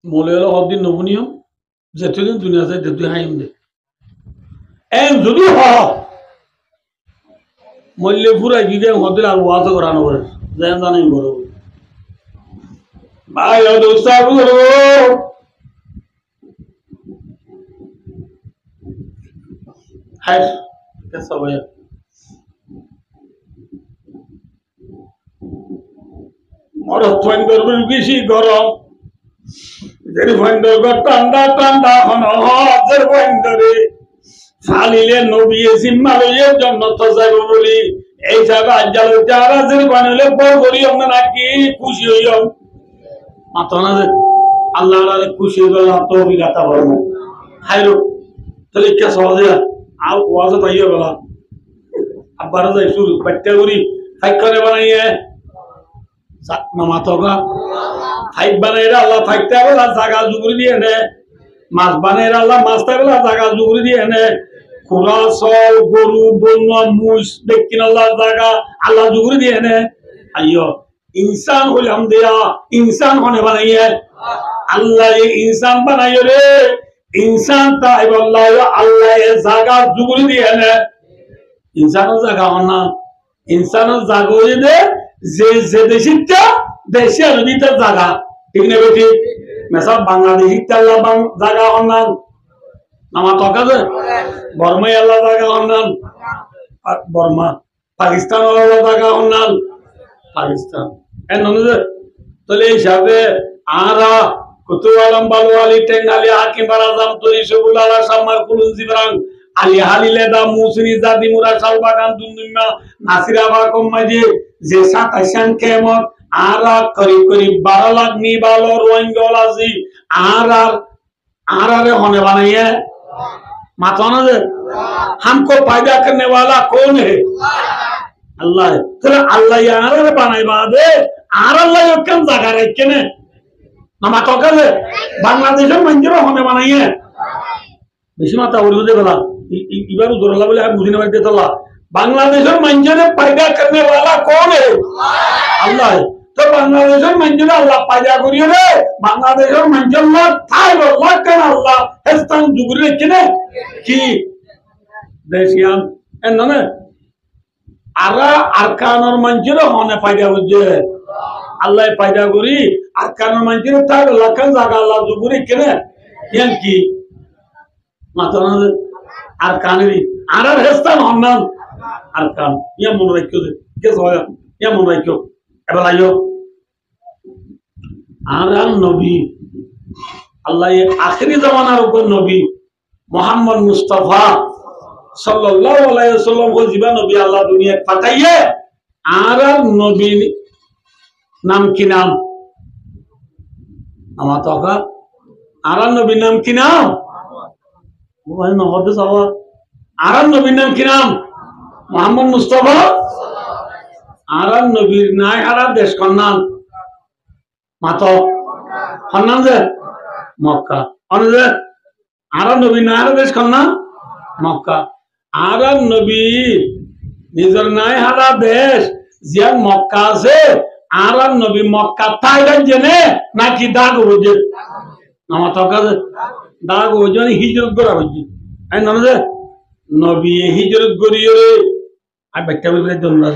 মলে হলো হদিন নবনীয় যেতদিন দুনিয়া যায় তেতুই হাইম দে এম যদি হ মল্লে পুরা গিয়ে হদিন আর ওয়াজ করানো করে যেন জানাই বড় ভাই দোস্তাবু হাই কেসা ভাই মরদ ফাইন্ডর বেশি গরম যের ফাইন্ডর ঠান্ডা ঠান্ডা হন হজের ফাইন্ডরে ফালিলে নবী জিম্মালয়ের জন্য তো যাইব বলি এই জায়গা আজ্জাল যারা যে বানালে বড় করি আমরা নাকি খুশি হইও মাথা না যে আল্লাহ আল্লাহ খুশি হইল তো বিগাতা বলব হাইরো তাহলে কে সহজে আর ওয়াজ তাইও বলা আব্বার যাই শুরু বাচ্চা করি ফাইক করে বানাইয়ে মাথা ফাইক বানাইরা আল্লাহ ফাইকটা বেলা জাগা জুগুরি দিয়ে নে মাছ বানাইরা আল্লাহ মাছটা বেলা জাগা জুগুরি দিয়ে নে খোলা সল গরু বন্য মুস দেখকিন আল্লাহ জাগা আল্লাহ জুগুরি দিয়ে নে আইয়ো ইনসান হলাম দেয়া ইনসান হনে বানাইয়ে আল্লাহ ইনসান বানাইयो রে ইনসান তাই বল্লাহ আল্লাহ এ জাগা জুগুরি দিয়ে নে ইনসানের জাগা হনা ইনসানের জাগা হই দে যে যে দেশিটা দেশে নদীতে জায়গা ঠিক নেবে ঠিক মেসব বাংলাদেশি আল্লাহ জায়গা অন্যান নামা তকাজে বর্মাই আল্লাহ জায়গা অন্যান বর্মা পাকিস্তান আল্লাহ জায়গা অন্যান পাকিস্তান এ ননুজে তাহলে হিসাবে আরা কুতুব আলম বালওয়ালি টেঙ্গালি হাকিম আজম তরি সবুল আলা সামার কুলুন জিবরান আলী হালিলেদা মুসরি জাদি মুরা শালবাগান দুনদুন্না নাসিরা বাকম মাঝে যে 27 কেমন आरा करीब करीब 12 लाख नीबाल और रोहिंग्यालाजी आरा रे होने वाला है माता ना दे हमको पैदा करने वाला कौन है अल्लाह है तो अल्लाह ये आरा रे बनाए बादे आरा अल्लाह ये कम जगह रखे ने না মাথা কাজে বাংলাদেশের মানুষের হনে বানাইয়ে বেশি মাথা উড়ে বেলা এবার উদরলা বলে বুঝি না বাড়িতে তোলা বাংলাদেশের মানুষের পায়দা করনে वाला कौन है আল্লাহ তো বাংলাদেশের মানুষের আল্লাহ পায়দা করিয়ে রে বাংলাদেশের মানুষের না তাই আল্লাহ কেন আল্লাহ স্থান জুগুরি রেখে কি দেশিয়ান এন না আরা আরকানের মানুষের হনে পায়দা হচ্ছে আল্লাহ পায়দা করি আরকানের মানুষের তাই আল্লাহ কেন জায়গা আল্লাহ জুগুরি কেনে ইয়ান কি মাথা আর কানেরই আর হেস্তান হন্নান আর কান ইয়া মনে রাখিও কে সবাই ইয়া মনে রাখিও এবার আইও আর নবী আল্লাহ আখেরি জামানার উপর নবী মোহাম্মদ মুস্তাফা সাল্লাল্লাহু আলাইহি ওয়াসাল্লাম ও জীবা নবী আল্লাহ দুনিয়া পাঠাইয়ে আর নবী নাম কি নাম আমার তো আর নবীর নাম কি নাম আরাম নবীর নাম কি নাম মোহাম্মদ মুস্তাফা আরাম নবীর নাই হারা দেশ কন্যান মাত কন্যান যে মক্কা যে আরাম নবীর নাই হারা দেশ কন্যান মক্কা আরাম নবী নিজের নাই হারা দেশ যে মক্কা আছে আরাম নবী মক্কা তাইলেন জেনে নাকি দাগ বুঝে আমার তো দাগ ওজন হিজরত করা হয়েছে নবী হিজরত করিয়ে আর ব্যাখ্যা বলতে ধন্যবাদ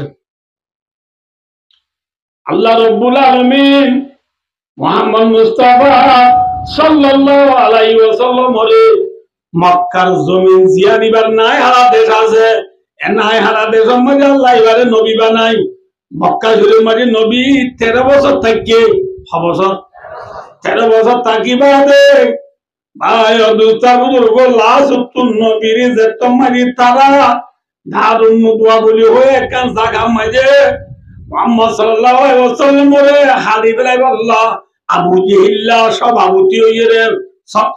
আল্লাহ রাব্বুল আলামিন মুহাম্মদ মুস্তাফা সাল্লাল্লাহু আলাইহি ওয়াসাল্লাম ওরে মক্কার জমিন জিয়ানিবার নাই হারা দেশ আছে এ নাই হারা দেশ মধ্যে আল্লাহ এবারে নবী বানাই মক্কা শরীফ মাঝে নবী 13 বছর থেকে বছর 13 বছর থাকি বাদে ভাই অদুতা বুজুর্গ লাশ উত্তুন নবীর যে তোমারি তারা দারুন মুদওয়া বলি হয়ে কান জায়গা মাঝে মুহাম্মদ সাল্লাল্লাহু আলাইহি ওয়াসাল্লাম রে হাদি বেলাই আল্লাহ আবু জিহিল্লা সভাপতি হইয়ে রে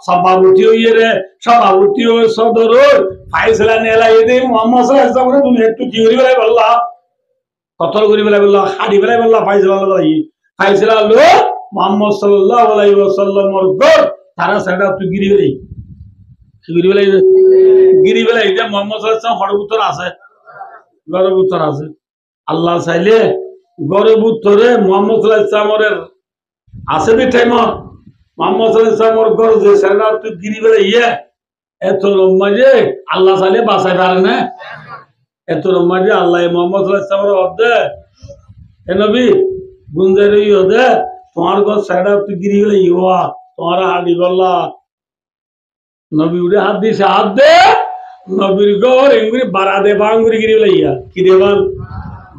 সভাপতি হইয়ে রে সভাপতি ও সদর ফাইসলা নেলাই দে মুহাম্মদ সাল্লাল্লাহু আলাইহি ওয়াসাল্লাম তুমি একটু কি করি বেলাই আল্লাহ কতল করি বেলাই আল্লাহ হাদি বেলাই আল্লাহ ফাইসলা লাই ফাইসলা লো মুহাম্মদ সাল্লাল্লাহু আলাইহি ওয়াসাল্লাম গর তারা সেটা তুই গিরি বেলাই গিরি বেলাই এটা মোহাম্মদ সাল্লাল্লাহু আলাইহি ওয়াসাল্লাম হরবুতর আছে গরবুতর আছে আল্লাহ চাইলে গরবুতরে মোহাম্মদ সাল্লাল্লাহু আলাইহি ওয়াসাল্লামের আছে বি টাইম মোহাম্মদ সাল্লাল্লাহু আলাইহি ওয়াসাল্লামের গর যে সেটা তুই গিরি বেলাই এত মাঝে আল্লাহ চাইলে বাঁচাই পারে না এত মাঝে আল্লাহ মোহাম্মদ সাল্লাল্লাহু আলাইহি ওয়াসাল্লামের অদে এ নবী গুঞ্জারে ইদে তোমার গর সেটা তুই গিরি বেলাই ইওয়া তোমারা হাদি বললা নবী উড়ে হাত দিছে হাত দে নবীর গর এঙ্গুরি বাড়া দে বাঙ্গুরি গিরি লাইয়া কি দেবান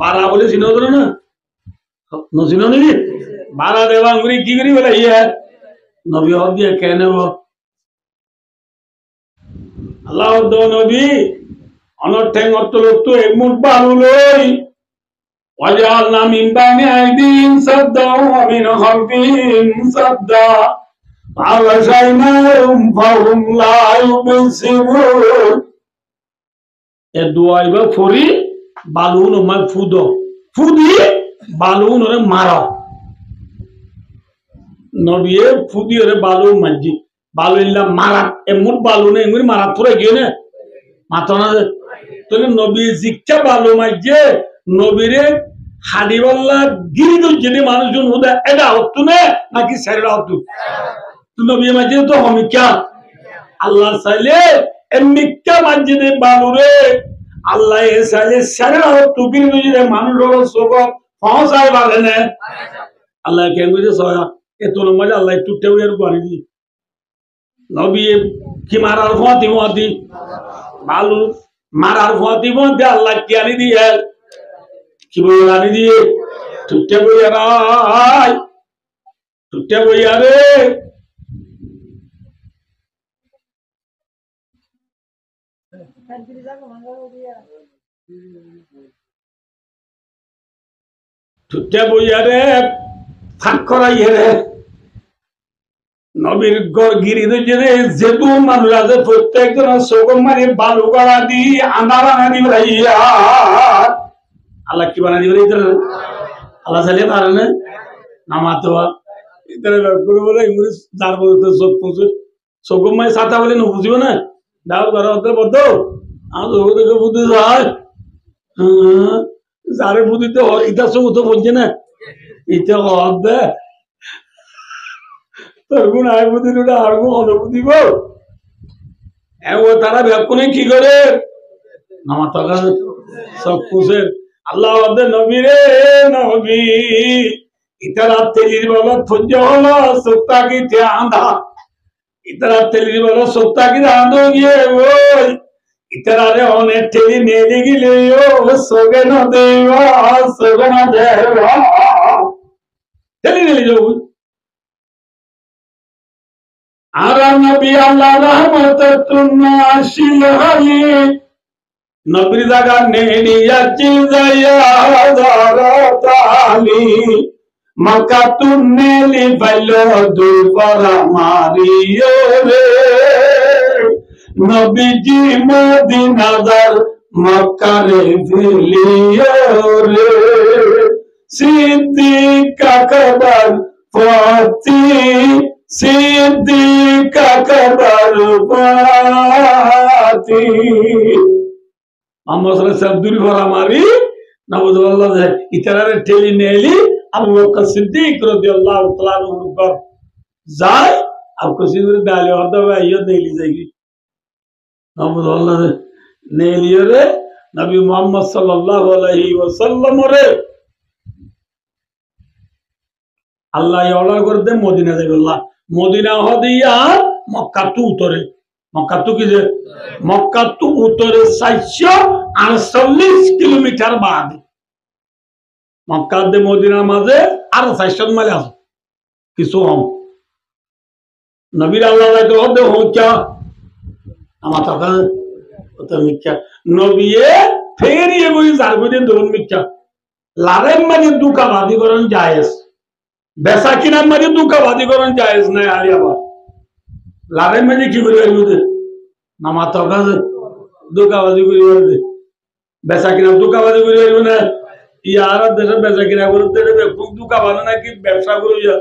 বাড়া বলে চিনো তো না নচিনো নাকি বাড়া দে বাঙ্গুরি কি গিরি লাইয়া নবী হাত দিয়ে কেন আল্লাহ দো নবী অনর্থেং অর্থলত্ব এমুট বালু লই ওয়াজআলনা মিন বাইনি আইদিহিম সাদ্দা ওয়া মিন খালফিহিম সাদ্দা فأغشيناهم فهم لا يبصرون এ দুয়াইবা ফরি বালুন মা ফুদো ফুদি বালুন ওরে মারা নবিয়ে ফুদি ওরে বালুন মাজি বালুইল্লা মারা এমন বালুনে এমন মারা পুরো গিয়ে না মাথা না তাহলে নবী জিক্কা বালু মাইজে নবীরে হাদিওয়াল্লা গিরিদু যদি মানুষজন হুদা এটা হতো না নাকি সেরা হতো নবী মাঝে তো হমিকা আল্লাহ চাইলে এমনিকা মাঝে বালুরে আল্লাহ চাইলে সেরা হতো গিরিদু মানুষ হলো সব পৌঁছায় পারে না আল্লাহ কেন বুঝে সয়া এত মাঝে আল্লাহ একটু টেউয়ের বাড়ি দি নবী কি মারার ফতি বালু মারার ফতি আল্লাহ কি আনি দিয়ে কি বই আনি দিয়ে টুটে বইয়া রে টুটে বইয়া রে ফাঁক করাইয়ে রে নবীর গিরি যেহেতু মানুষ আছে প্রত্যেকজন চোখ মারি বালু গড়া দি আন্দা বানা দিব আল্লাহ কি বানা দিব আল্লাহ চালিয়ে পারে না নামাতো ইতারে করে বলে ইংলিশ যার বলতে চোখ পুঁছে চোখ মাই ছাতা বলে না বুঝিব না দাও ঘর হতে বদ্ধ আমার চোখ দেখে বুদ্ধি যায় যারে বুদ্ধিতে ইটা চোখ তো বলছে না ইটা হদ দে তোর গুণ আয় বুদ্ধি ওটা আর গুণ অনুভূতি গো ও তারা ব্যাকুনে কি করে আমার টাকা সব পুষের আল্লাহ নবী রে নবী ইতারা তেলির বলা থজ্জ হলো সত্তা কি তে আন্ধা ইতারা তেলির বলা সত্তা কি আন্ধো গিয়ে ওই ইতারা রে অনেক ঠেলি নেলি গিলে ও সোগে না দেওয়া সোগে না দেওয়া ঠেলি নেলি যাও আর নবী আল্লাহ রহমতুল্লাহ আসিল হলি নবীর জায়গা নেড়িয়া চিজাইয়া দারাতালি মক্কা তুনেলি বাইলো দুপরা মারিও রে নবীজি মদিনাদার মক্কা রে ফেলিও রে সিদ্দিক আকবর ফাতি সিদ্দিক আকবর ফাতি আমরা আব্দুল ভরা মারি নবুল্লাহ ইতারে ঠেলি নেলি আবু বকর সিদ্দিক রাদিয়াল্লাহু তাআলা আনহু কর যায় आपको सीधे डाले और दबा ये दे ली जाएगी नबुल्लाह ने लिए रे नबी मोहम्मद सल्लल्लाहु अलैहि वसल्लम रे अल्लाह ये ऑर्डर कर दे मदीना दे अल्लाह मदीना हो दिया मक्का तू उतरे मक्का तू की मक्का तू उतरे 748 किलोमीटर बाद मक्का दे मदीना माঝে আর 400 মাইল আছে কিছু हम नबीर अल्लाह तो होते हो क्या আমার টাকা তো মিথ্যা নবীয়ে ফের ये कोई জারগুদে দরুন মিথ্যা লারেম মানে দুকাবাদি করন জায়েজ বেসা কিনা মানে দুকাবাদি করন জায়েজ নাই আলিয়াবা লারেম মানে কি করে বলতে নামা টাকা দুকাবাদি করে বলতে বেসা কিনা দুকাবাদি করে বলবে না ইয়ার দেশে বেচা কিনা করতে খুব দুকা ভালো নাকি ব্যবসা করে যা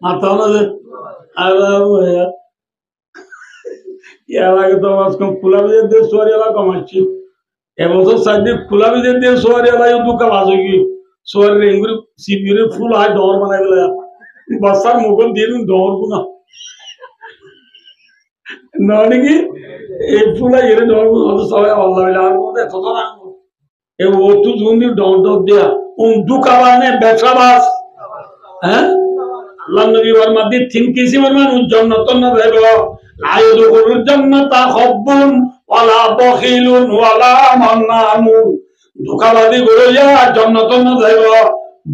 মাথা না যে আরাম হয়ে ইয়ার আগে তো আজকাল খোলা বিজের দিয়ে সোয়ারিওয়ালা কমাচ্ছি এবছর সাইডে খোলা বিজের দিয়ে সোয়ারিওয়ালা দুকা বাজে কি সোয়ারি রেঙ্গুরি শিবিরে ফুল হয় ডর বানাই গেলে বর্ষার মুগল দিয়ে দিন ডর গুনা নাকি এই ফুল এর ডর গুনা সবাই আল্লাহ আর মধ্যে এত তো না ए वो तो जुंदी डॉट दिया उन दुकावाने बेचाबास हैं अल्लाह नबी फरमाते थिन किसी फरमान उन जन्नतों न रहेगा लाये दुखुल जन्नता हब्बुन वाला बखिलुन वाला मन्नामुन दुकावादी गुरुया जन्नतों न रहेगा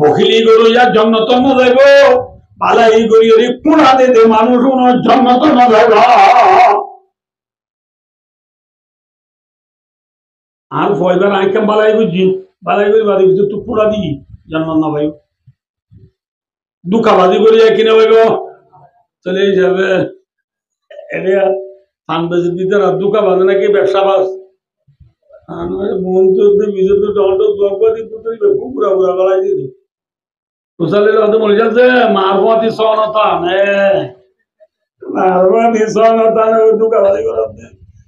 बखिली गुरुया जन्नतों न रहेगा बालाई गुरुयरी कुना दे मानुषों न जन्नतों न रहेगा আর ফয়দার আইকাম বালাই বুঝি বালাই করে বাদি বুঝি তো পুরা দি জানমান না ভাই দুকাবাদি করে যায় কিনা ভাই চলে যাবে এরে ফান্ডাজি দিতে আর দুকাবাদি নাকি ব্যবসা বাস মন তো বিজে তো ডন্ড দুকাবাদি পুত্রই পুরা পুরা বালাই দিদি উসালে তো মনে যাচ্ছে মারফতি সনতা নে মারফতি সনতা নে দুকাবাদি করতে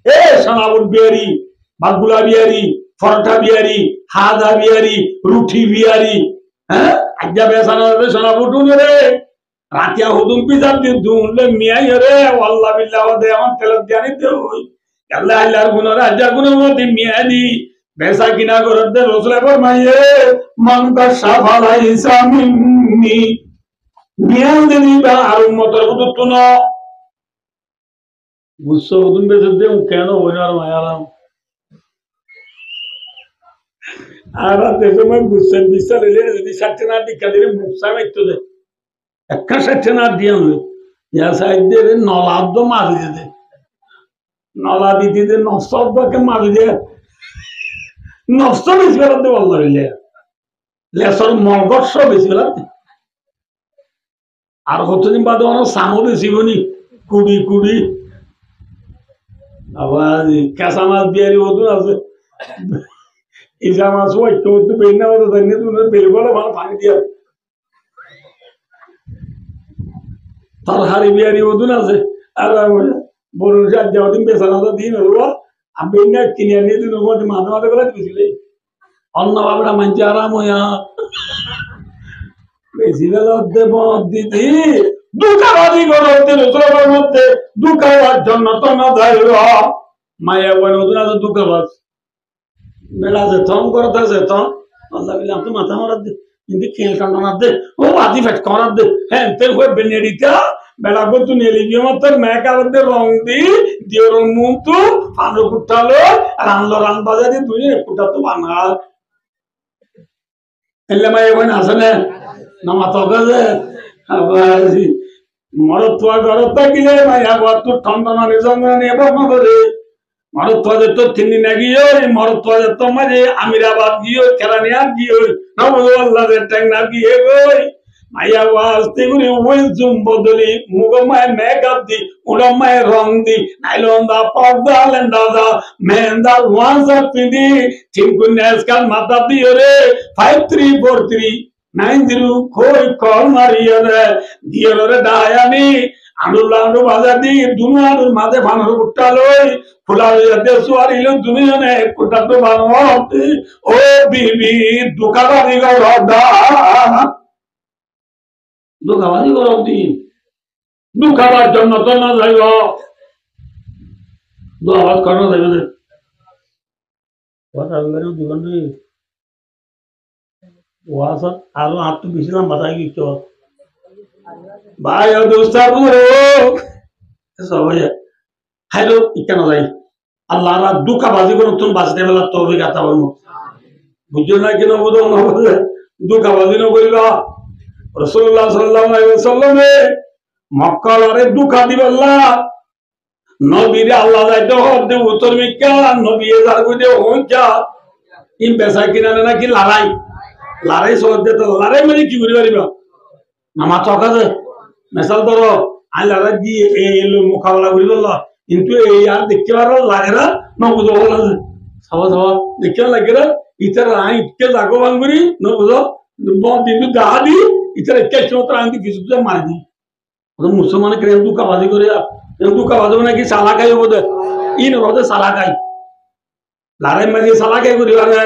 এ সানাবুল বেরি বাগুলা বিয়ারি ফরটা বিয়ারি হাদা বিয়ারি রুটি বিয়ারি হ্যাঁ আজ্ঞা বেসানা সোনা বুটুন রে রাতিয়া হুদুম পিজার দিন দুনলে মিয়াই রে আল্লাহ বিল্লাহ দে আমার তেল জানি দে ওই আল্লাহ আল্লাহর গুনাহ আজ্ঞা গুনাহ মতে মিয়াদি বেসা কিনা করতে রসুল ফরমায়ে মান তাশাফালাই সামিনি মিয়াল দেনি বা আর উম্মতের বুতুন বুঝছো হুদুম বেসে দে কেন ওনার মায়ারাম আর দেখো मैं गुस्से बिस्सा ले ले यदि सच्चना दिखा दे मुक्सा में तो दे একটা সচ্চনা দিও ইয়া সাইড দে নলাদ মারি দে নলা দিতে দে নফসকে মারি দে নফস বেশি করতে আল্লাহ লে লেসর মগজ বেশি করতে আর কতদিন বাদে অন সামো বেশি বনি কুড়ি কুড়ি আবার কাঁচা মাছ বিয়ারি হতো আছে ইসা মাছ ওই তো বেনা হতো জানি তো বেলগলা ভালো পানি দিয়া তরকারি বিয়ারি ওদুন আছে আর বড় যাওদিন বেচারা দিন হলো আমি না কিনে নিয়ে দিন মাঝে মাঝে করে দিয়েছিলে অন্য বাবরা মানছে আরাম হইয়া বেশি বেলা দিদি দুঃখাবাদী করতে রসুলের মধ্যে দুঃখাবার জন্য তো না যাই মায়া বই নতুন আছে দুঃখাবাদ বেলা যেত করতে যেত আল্লাহ বিল্লাহ তো মাথা মারার দে কিন্তু খেল কান্ডার দে ও আদি ফেট করার দে হ্যাঁ তেল হয়ে বেনেডিটা বেলা করে তুই নেলি গিয়ে মতো মেকাবার দে রং দি দিয়ে রং মুখ তু পানো কুটালো রানলো রান বাজারে তুই কুটা তো বানা এলে মায়া বই না আসে না মাথা কাজে আবার মরত্বা গরত্বা গিলে মায়া বাদ তোর ঠান্ডা না নিজঙ্গা নিয়ে বাবা করে মরত্বা যেত তিনি না গিয়ে মরত্বা যেত মাঝে আমিরাবাদ গিয়ে কেরানিয়া গিয়ে আল্লাহ ট্যাং না গিয়ে গই মায়া বাস্তে করে ওই জুম বদলি মুগ মায় মেকআপ দি উড়া মায় রং দি নাইলন দা পর্দা লেন্দা দা মেন্দা ওয়ান্স আপ পিদি চিমকু নেসকাল মাথা দিয়ে রে 5343 90 কই কল মারিয়া রে দিয়ে রে ডায়ানি আনুলান্ডু বাজার দি দুনিয়ার মাঝে ভাঙর উঠালই খোলা হইতে সুয়ারিল দুনিয়ানে কুটা তো বানতে ও বিবি দুকাবাদি গরদা দুকাবাদি গরদি দুকাবার জন্য তো না যাইব দুয়াবাদ করো যাইবে কথা বলে দিবেন রে ওয়াসত আরো হাত বেশি লম্বা থাকি তো ভাই ও দোস্তার সবাই হ্যালো কেন যাই আল্লাহ দুঃখা বাজি করে তুমি বাঁচতে বেলা তবে গাতা বলবো বুঝছো না কেন বোধ দুঃখা বাজি ন করিবা রাসূলুল্লাহ সাল্লাল্লাহু আলাইহি ওয়াসাল্লামে মক্কা আরে দুঃখা দিবাল্লা নবীরে আল্লাহ যাইতে হতে উত্তর মিক্কা নবী যার কইতে হইছা ইন বেসা কিনা নাকি লড়াই লড়াই সহজে তো লড়াই মানে কি করি পারিবা নামা চকাছে মেসাল ধরো আই লড়াই দিয়ে এই মোকাবেলা করি বললা কিন্তু এই আর দেখতে পারো লাগে না নবুঝো বলা সবা সবা দেখতে লাগে না ইতার আই ইতকে জাগবান করি নবুঝো কিন্তু গা দি ইতার একটা মাত্র আই কিছু মারি দি মুসলমান কেন দুঃখাবাজি করে দুঃখাবাজি নাকি সালা খাই বোধ ইন রোদে সালা খাই লড়াই মারিয়ে সালা খাই করি আরে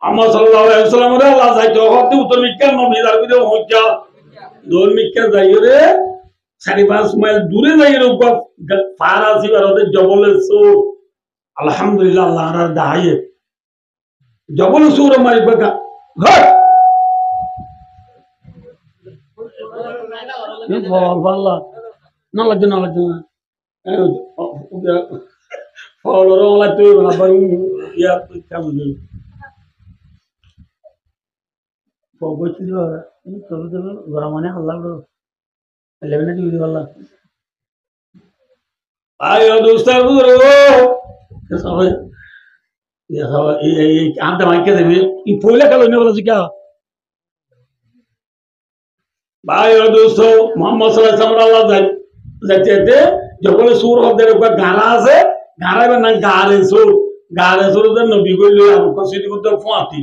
আমার সাল্লাল্লাহু আলাইহি ওয়াসাল্লাম রে আল্লাহ যাইতো হতে উত্তর মিক্কা নবী যার কইতে হজ্জা দোল মিক্কা যাইও রে 5.5 মাইল দূরে যাইও ফারাসি বারতে জবলে সুর আলহামদুলিল্লাহ আল্লাহর দায়ে জবল সুর মারি বাকা হট والله نلا جنا فولو ولا تو ولا يا كم فوقتي ولا تو غرامانه الله لو 11 دي والله ايو دوستر বুড়ো সবাই ये सवाल ये आंदा माइके दे ये पोले कलो ने बोला क्या भाई और दोस्तों मोहम्मद सल्लल्लाहु अलैहि वसल्लम जाते थे जब बोले सूर होते रे ऊपर गारा से गारा में ना गारे सूर तो नबी को ले आप को सीधी को तो फुआती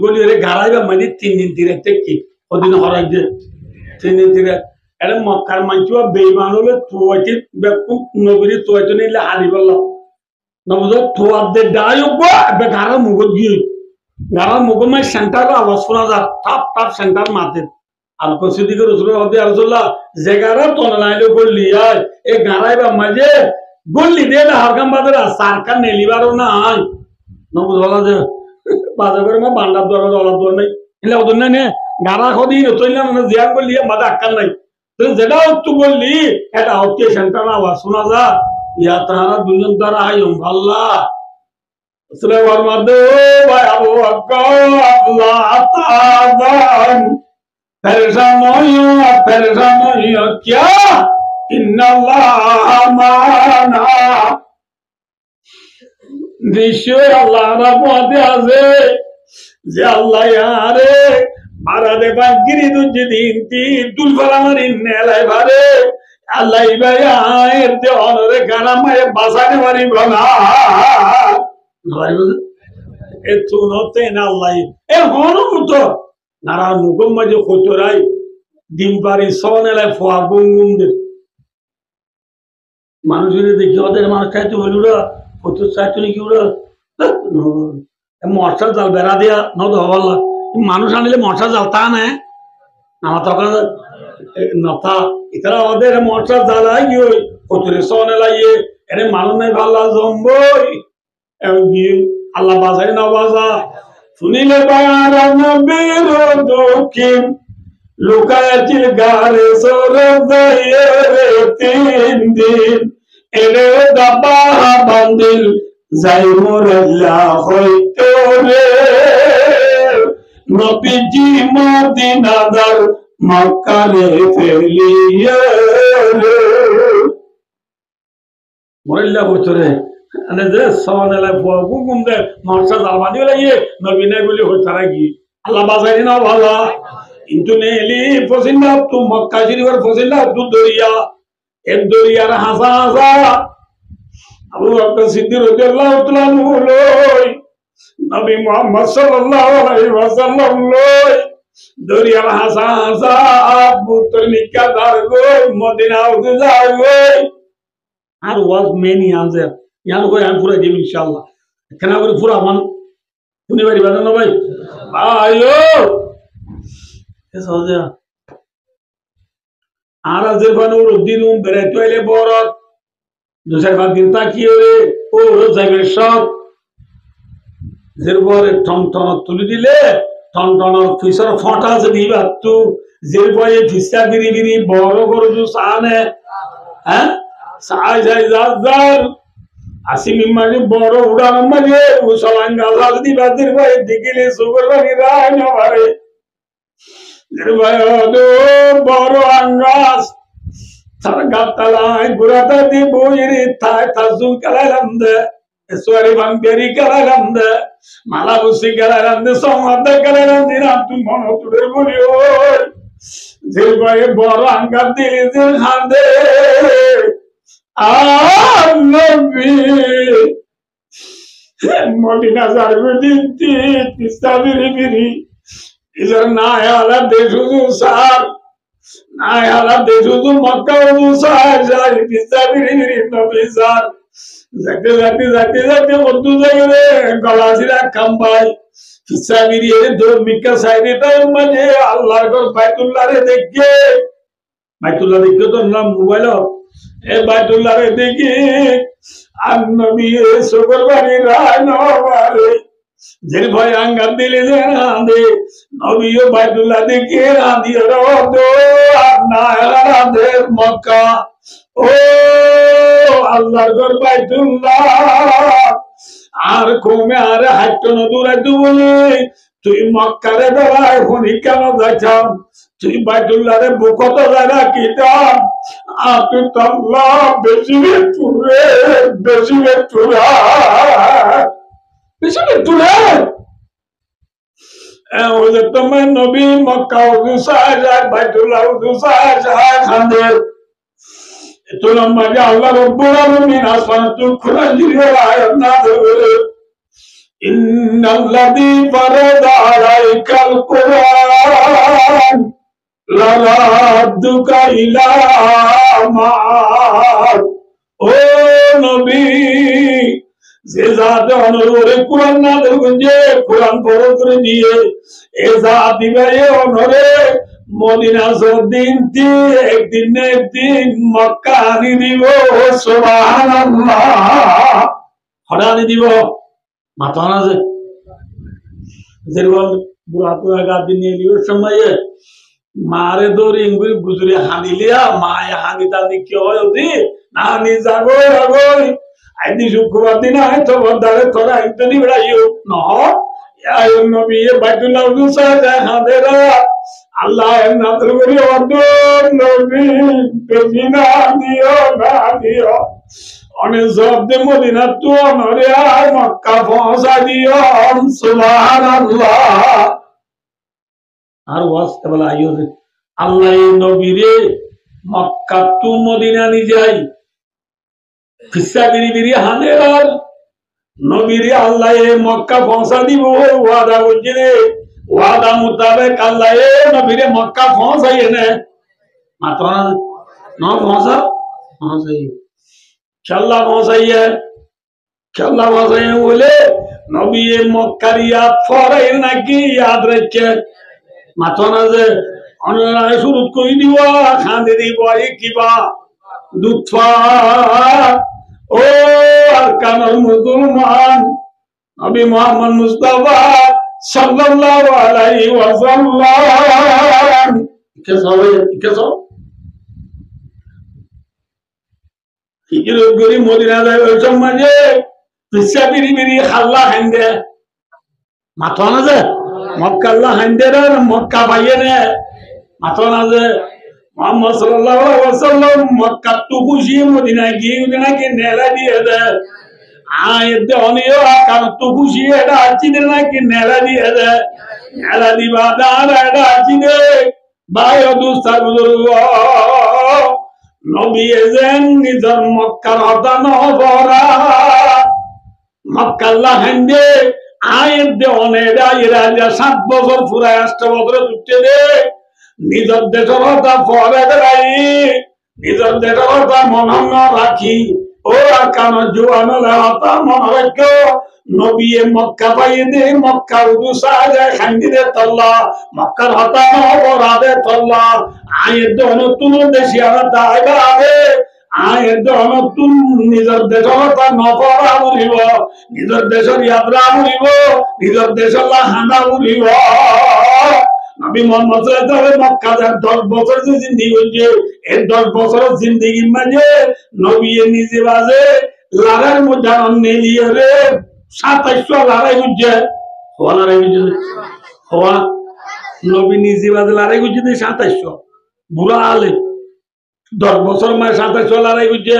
को ले रे गारा में मनी 3 दिन तीरे तक की और दिन हर एक 3 दिन तीरे अरे मक्कार मंचुआ बेईमान होले तुआती बेकु नबी तुआती नहीं ले हारी बल्ला नबुजो तुआते डायो को बे गारा मुगत गी गारा मुगत में सेंटर आवाज सुना जा टप सेंटर मारते आपको सिद्दीक रसूल होते रसूलुल्लाह जेगारा तो नाइलो गोल लिया ए गाराय बा मजे गोल ली दे हर काम बादरा सरकार ने लिबारो ना आय न बुझला जे बाजाबर में बांडा दर नहीं इले उदन ने गारा खोदी न तोइला न जिया गोल लिया मजा अक्कल नहीं तो जेडा तू गोल ली एटा होते सेंटर ना आवाज सुना जा या तारा दुनिया द्वारा आयो अल्लाह उसने फरमाते भाई अबू बकर अल्लाह ताबान परेशान क्या इन्नल्लाह माना निश्चय अल्लाह रब्बुते আছে যে আল্লাহ यारे मारा दे बागिरी দুজি দিনতি দুলফালামারি নেলাই ভারে আল্লাহ ইবায়া এতে অনরে গারামায়ে বাসানে মারি বলা এতো নতে না আল্লাহ এ হনো তো নারা মুগম মাঝে খোতরাই ডিম পারি সনেলায় ফোয়া গুনগুনদের মানুষের দেখি ওদের মানুষ খাইতে বলি ওরা প্রচুর চাইতো নাকি ওরা মশার জাল বেড়া দিয়া নদ হওয়াল্লা মানুষ আনিলে মশার জাল তা না আমার তখন নথা ইতারা ওদের মশার জাল গিয়ে প্রচুরে সনেলাইয়ে এনে মানুষ নাই ভাল্লা জম্বই গিয়ে আল্লাহ বাজাই না বাজা শুনিলে বায়ারা নবীর দক্ষিণ লুকায়াছিল গারে সরে যাইয়ে রে 3 দিন এরে দাবা বান্দিল যাই মোরাল্লা হইতো রে নবীজি মদিনাদার মক্কারে ফেলিয়ে রে মোরাল্লা হইতো রে আনে যে সওয়ালে গুম দে মরসা জালবানি লাগিয়ে নবী নাই বলি হই তারা কি আল্লাহ বাজাই না ভালো কিন্তু নেলি ফসিল্লা তু মক্কা শরীফের ফসিল্লা তু দরিয়া এক দরিয়ার হাসা হাসা আবু বকর সিদ্দিক রাদিয়াল্লাহু তাআলা লই নবী মুহাম্মদ সাল্লাল্লাহু আলাইহি ওয়াসাল্লাম লই দরিয়ার হাসা হাসা আবু তলিকা দার গো মদিনা উজার গো আর ওয়াজ মেনি আনসার ইয়ান কই আমি পুরা দিব ইনশাআল্লাহ কেন করে পুরা মান শুনি বাড়ি বাজানো ভাই আয়ো সহজে আর আজের বানুর দিন বেড়াইতে আইলে বরত দুসাই বাদ দিন তাকিয়ে রে ও যাইবে সব যেরপরে টন তুলি দিলে টন ফিসর ফটা আছে দিবা তু যেরপরে ফিসা বিরি বিরি বড় করে জু সানে হ্যাঁ সাই যাই যার আসিমি মানে বড় উড়ান মানে ও সলাঙ্গা লাল দিবা যেরপরে দিকিলে সুগর বানি রায় না পারে বড় আঙ্গাস তার গাতালায় বুড়াটা দি বইরি তাই তাজুল কালাইলাম দে সোয়ারি বাঙ্গেরি কালাইলাম দে মালা বুসি কালাইলাম দে সমাদে কালাইলাম দিন তুই মন তুলে বলি ওই যে ভাই বড় আঙ্গাস দিলি যে হাঁদে আর নবী মদিনা যাবে দিন তিস্তা বিরি বিরি इधर ना आला देखो जो सार ना आला देखो जो मक्का जो सार जारी पिता बिरी नबी सार जाते उर्दू जागे गलासिरा कंबाई पिता बिरी दो मिक्का साइड टाइम मजे अल्लाह को बैतुल्लाह रे देखे तो ना मोबाइल ए बैतुल्लाह रे देखे আর নবী শুকরবারে রানো মারে যে ভাই আঙ্গার দিলে যে রাঁধে নবীও বাইতুল্লাহ দেখে রাঁধিয়ে রো না রাঁধে মক্কা ও আল্লাহর ঘর বাইতুল্লাহ আর কমে আর হাইটো নদুরাইতো বলে তুই মক্কারে বেড়ায় ফোনি কেন যাইছাম তুই বাইতুল্লাহ রে বুকত জায়গা কিতাম আর তুই তল্লা বেশি তুলে তোমার নবী মক্কা বাইতুল্লাহ খান্দের তো লম্বা আল্লাহ রব্বুল আলামিন আসমানাতুল কুরআন দিয়ে আয়াত নাযিল করে ইন্নাল্লাযী ফারাদা আলাইকাল কুরআন লারাদ্দুকা ইলা মাআদ ও নবী যে জাতে অনুরে কুরআন নাযিল করে কুরআন পড়ো করে দিয়ে এ জাত দিবে অনুরে মদিনা দিন একদিন মক্কা আনি দিব সুবহানাল্লাহ হরানি দিব মাথা না যে বুড়া পুরা গা দিন নিয়ে সময়ে মারে দৌড়ি ইঙ্গুরি গুজরি হানিলিয়া মায়ে হানি তানি কি হয় ওদি না নি যাগো আগোই আইদি শুক্রবার দিন আয় তো বদারে তোরা ইতনি বেড়াইও ন ইয়া নবী বাইতুল্লাহ উসা যায় হাদেরা আল্লাহ নাদর করি অদর নবী বেজিনা দিও না দিও অনেক শব্দ মদিনা তো অনরে আর মক্কা পৌঁছা দিও সুবহানাল্লাহ আর ওয়াস্তে বলা আইও রে আল্লাহ নবীরে মক্কা তু মদিনা নি যাই ফিসা বিরি বিরি হানের আর নবীরে আল্লাহ মক্কা পৌঁছা দিব ওয়াদা করছে রে ওয়াদা মুতাবেক আল্লাহ এ নবীরে মক্কা পৌঁছাইয়ে নে মাত্র না পৌঁছাইয়ে খেলা পৌঁছাইয়ে বলে নবী মক্কার ইয়াদ ফরে নাকি ইয়াদ রেখে মাত্র না যে অনলাইন শুরু করে দিবা খাঁদে দিব কিবা দুঃখা ও আর কানার মুসলমান নবী মুহাম্মদ মুস্তাফা সাল্লাল্লাহু আলাইহি ওয়াসাল্লাম কেসব হিজরত করি মদিনা যায় ওই সমাজে পিছা বিরি বিরি খাল্লা হাইন্দে মাথা না যে মক্কা আল্লাহ হাইন্দে রে মক্কা পাইয়ে নে মাথা না যে মুহাম্মদ সাল্লাল্লাহু আলাইহি ওয়াসাল্লাম মক্কা তো খুশি মদিনা গিয়ে নাকি নেলা দিয়ে দে আয়তে অনিও কারণ তো খুশি এটা আছি নাকি নেলা দিয়ে দে নেলা দিবা দাঁড় এটা আছি দে ভাই দুস্তার বুজুর্গ নবী এজেন নিজের মক্কার হতান ভরা মক্কা আল্লাহ হাইন্দে আয়ের দে অনেরা এরা 7 বছর পুরায় 8 বছর উঠতে দে নিজের দেশের কথা পরে দেয় নিজের দেশের কথা মনে রাখি ও কান জুয়ানলে হতা মনে রাখো নবী মক্কা পাইয়ে দে মক্কার উদুসা যায় খান্দি দে তল্লা মক্কার হতা অপরাধে তল্লা আয়ের নতুন দেশি আর দায়বে আয়ের নতুন নিজের দেশের কথা নপরা উড়িব নিজের দেশের ইয়াত্রা উড়িব নিজের দেশের হানা উড়িব নবী মুহাম্মদ সাল্লাল্লাহু আলাইহি মক্কা 10 বছর যে জিন্দেগি হইছে এই 10 বছরের জিন্দেগির মাঝে নবী নিজে বাজে লড়াইয়ের মধ্যে নেলিয়ে রে 2700 লড়াই হইছে হওয়া লড়াই হইছে হওয়া নবী নিজে বাজে লড়াই হইছে 2700 বুড়া আলে 10 বছর মাঝে 2700 লড়াই হইছে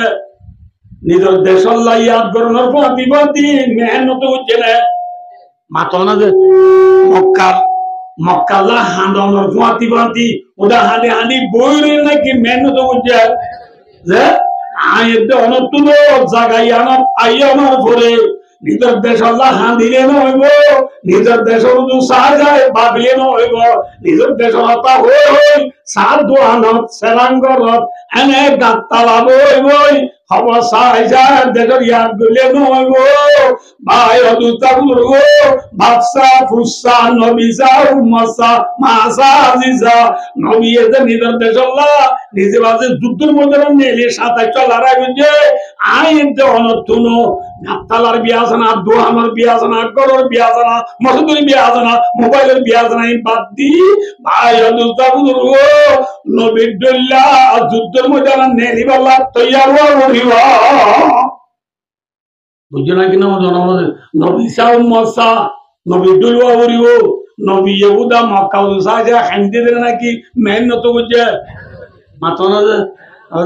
নিজের দেশের লাইয়াত গরনের প্রতিবাদী মেহনত হইছে না মাথা না যে মক্কাল্লা হাঁদানোর ফুয়াতি বাতি ওটা হাঁদি হাঁদি বইরে নাকি মেহনত করছে যে আয়েতে অনতুল জাগাই আনার আইয়া আনার পরে নিজের দেশ আল্লাহ হাঁদিলে নইব নিজের দেশের সাহায্য ভাবিলে নইব নিজের দেশের হতা হই সার দোয়ানত সেরাঙ্গরত এনে গাত্তালা বই হব সাহায্য দেশের ইয়াদ গলে নইব ভাই অদুতা বুড়ো বাদশা ফুসা নবিসা উম্মাসা মাসা আজিজা নবী এতে নিজের দেশ আল্লাহ নিজে বাজে যুদ্ধের মধ্যে নেলে 27 লড়াই হইছে আইতে অনতুন গাত্তালার বিয়া জানা দোহানোর বিয়া জানা গরর বিয়া জানা মসজিদের বিয়া জানা মোবাইলের বিয়া জানা বাদ দি ভাই অদুতা বুড়ো নবীর দল্লা যুদ্ধের মধ্যে নেলিবাল্লা তৈয়ার হইবা বুঝছো না কিনা নবী সাউম্মসা নবী দুলওয়া হরিব নবী ইহুদা মক্কা উসাজা খান্দি দে নাকি মেহনত করছে মাথা না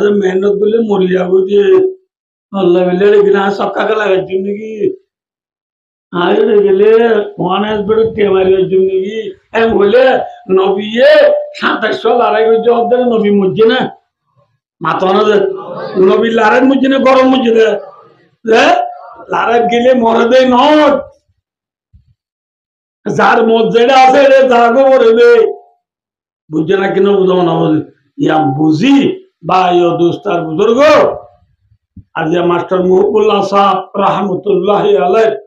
যে মেহনত করলে মরি যাবো যে আল্লাহ বিল্লাহ কিনা সক্কাকে লাগাচ্ছি নাকি আরে গেলে ওয়ানেস বেড়ে টেমারির জন্য নাকি এম হইলে নবী 2700 লড়াই করছে ওদের নবী মরছে না মাথা না যে নবী লড়াই মরছে না গরম মরছে না লড়াই গেলে মরে দেয় নট যার মর্যাদা আছে রে জাগো মরবে বুঝছে না কেন বুঝো না ইয়া বুঝি বা ইয় দোস্তার বুজুর্গ আজ মাস্টার মুহিবুল্লাহ সাহেব রহমতুল্লাহ আলাইহি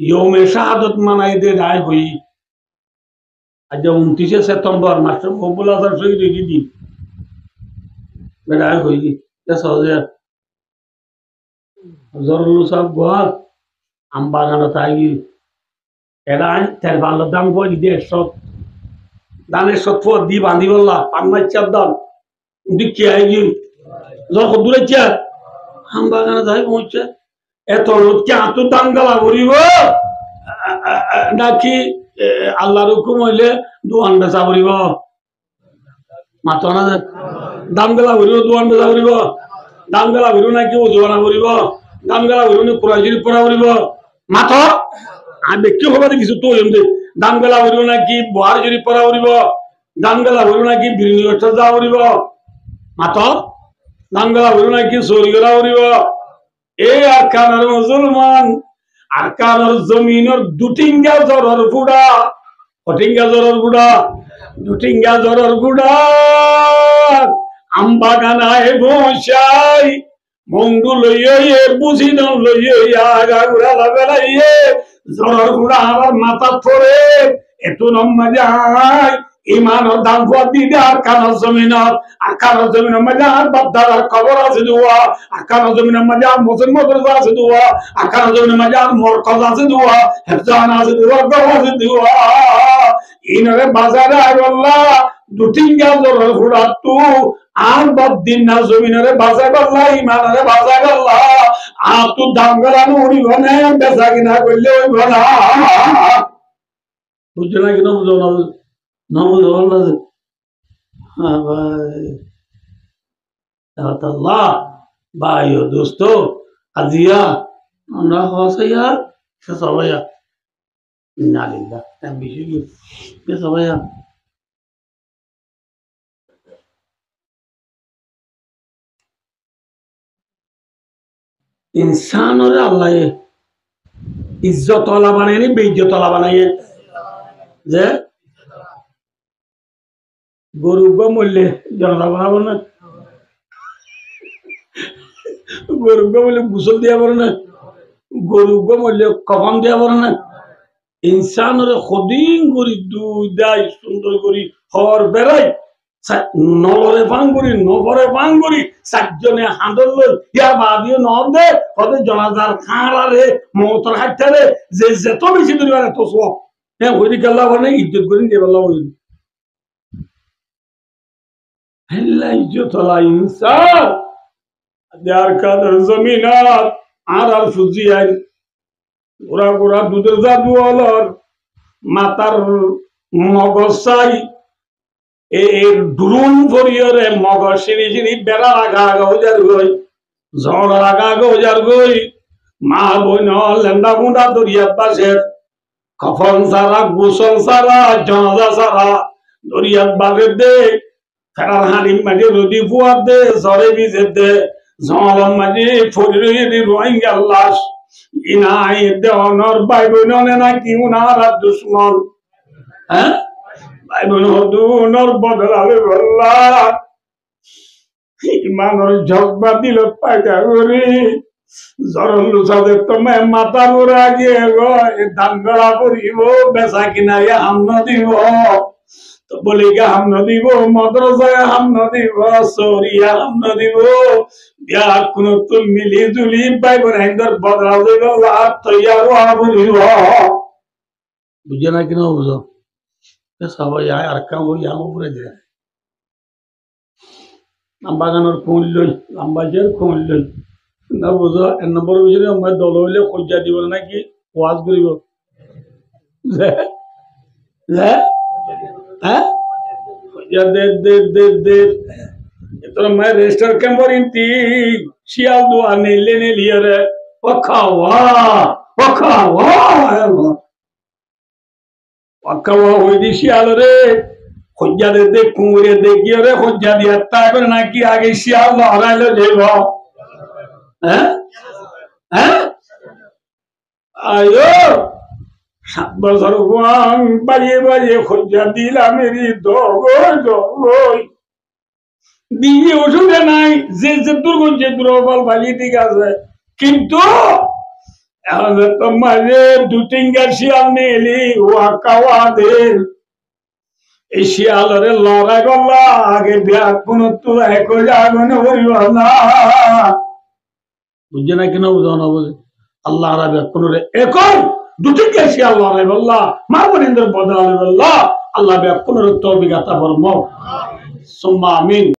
ইয়মে শাহাদত মানাই দে রায় হই আজ 29 সেপ্টেম্বর মাস্টার মুহিবুল্লাহ সাহেব শহীদ হয়ে দিন রায় হই সহজে জরুল সাহেব গোয়াল আমবাগানো তাই এরা তেল ভালোর দাম করে দিদি 100 দানের 100 দি বাঁধি বললা পান্নার চার দাম দিচ্ছি আইজি যখন দূরে চার আমবাগানো তাই পৌঁছে এত লোককে এত দাম গালা করিব নাকি আল্লাহর হুকুম হইলে দোয়ান বেচা করিব মাথা না দাম গেলা করিব দোয়ান বেচা করিব দাম গেলা করিব নাকি ওজনা করিব দাম গেলা করিব না কোরআন শরীফ পড়া করিব মাথা আর ব্যক্তি হবাতে কিছু তো দাম গেলা করিব নাকি বহার শরীফ পড়া করিব দাম গেলা করিব নাকি বিরিয়ানি যা করিব মাথা দাম গেলা করিব নাকি চুরি করা করিব এই আরকানের মুসলমান আরকানের জমিনের দুটিঙ্গা জরর ফুড়া ফটিঙ্গা জরর গুড়া দুটিঙ্গা জরর গুড়া আমবাগানায় বসাই মঙ্গু লইয়ে বুঝিন লইয়ে আগা গুড়া বেলাইয়ে জরর গুড়া আমার মাথা পড়ে এত নম্মা যায় ইমানের দান দিতে আর কানার জমিনত আর কানার জমিনের মাঝে আর বাপদাদার খবর আছে দুয়া আর কানার জমিনের মাঝে আর মুসলমান আছে দুয়া আর কানার জমিনের মাঝে আর মরকজ আছে দুয়া হেফজান আছে দুয়া গম আছে দুয়া ইনরে বাজারে আল্লাহ দুটিঙ্গা জরর হুড়া তু আর বদিন না জমিনরে বাজার আল্লাহ ইমানরে বাজার আল্লাহ আর তু দাম গলানো উড়িব না বেচা কিনা করলে ওই না বুঝছো না কিনা বুঝো না نعوذ بالله Allah भाइयों दोस्तों अजिया আমরা হসাইয়া সে সবাইয়া ইন্না লিল্লাহ তামবিশি কে সবাইয়া इंसान और अल्लाह इज्जत वाला बनाए नहीं बेइज्जत वाला बनाए जे গরু মরলে জনতা বানাবো না গরু মরলে গুসল দিয়া পারে না গরু মরলে কফন দিয়া পারে না ইনসানের সদিন করি দুই দাই সুন্দর করি হর বেড়াই নলরে পাং করি নবরে পাং করি চারজনে হাঁদর লই ইয়া বাদিও নদে হতে জনাজার খাঁড়ারে মতর হাইটারে যে যেত বেশি দূর এত সব হ্যাঁ ওই দিকে আল্লাহ মানে ইজ্জত করি দিয়ে আল্লাহ ওই هلا يجتلا إنسان دار كادر زمينات عرر فزيان غرا غرا دودر زادوالر মাতার মগসাই এর ড্রোন ফরিয়রে মগর সিনি সিনি বেড়া আগা আগা হজার গই ঝড় আগা আগা হজার গই মা বইন লেন্দা গুন্ডা দরিয়া পাশের কফন সারা গোসল সারা জনাজা সারা দরিয়া বাগের দে ফেরার হালিম মাঝে রোদি ফুয়ার দে ঝড়ে ভিজে দে ঝড় মাঝে ফরিরি রোহিঙ্গা লাশ ইনাই দেওয়ানোর ভাই বোন নাকি উনার দুশ্মন হ্যাঁ ভাই বোন হদুনর বদলাবে বললা ইমানর ঝকবা দিল পাইটা করি জ্বর লুচাতে তোমায় মাথা ঘুরা গিয়ে গো ধান গড়া করিব বেচা কিনা হাম দিব তো বলি গে হাম দিব মদ্রসায় হাম দিব সরিয়া হাম দিব বিয়া কোন তুল মিলি জুলি ভাই বোন হাইন্দর বদলাবে বললা তৈয়ার হওয়া বলিব বুঝে না কিনা বুঝো সবাই আয় আর কাউ ইয়াম উপরে যায় বাগানোর কোন লই লাম্বাজের কোন লই না বুঝো এক নম্বর বিষয়ে আমার দল হইলে খোঁজা দিব নাকি ওয়াজ করিব তোর মায়ের রেজিস্টার ক্যাম্পার ইন্তি শিয়াল দোয়া নেলে নেলিয়ে রে ওখাওয়া হই দি শিয়াল রে খোঁজা দে দেখ কুমড়ে দেখিয়ে রে খোঁজা দিয়ে তাই নাকি আগে শিয়াল লড়াইলে যাইব হ্যাঁ হ্যাঁ আয়ো 7 বছর বাড়িয়ে বাড়িয়ে খোঁজা দিলাম এরই দগই দিয়ে ওষুধে নাই যে দুর্গম যে দুর্বল বালি ঠিক আছে কিন্তু তোমার দু তিনটা শিয়াল নিয়ে এলি ওয়াকাওয়া দে এই শিয়ালরে লড়াই করলা আগে বিয়া কোন তুই এক আগুন হইব না বুঝছে না কেন বুঝো না বুঝে আল্লাহ রাবে কোন রে এখন দুটি কেসি আল্লাহ রাবে আল্লাহ মা বনিন্দ্র বদলাবে আল্লাহ আল্লাহ বে কোন তৌফিক আতা ফরমাও সুম্মা আমিন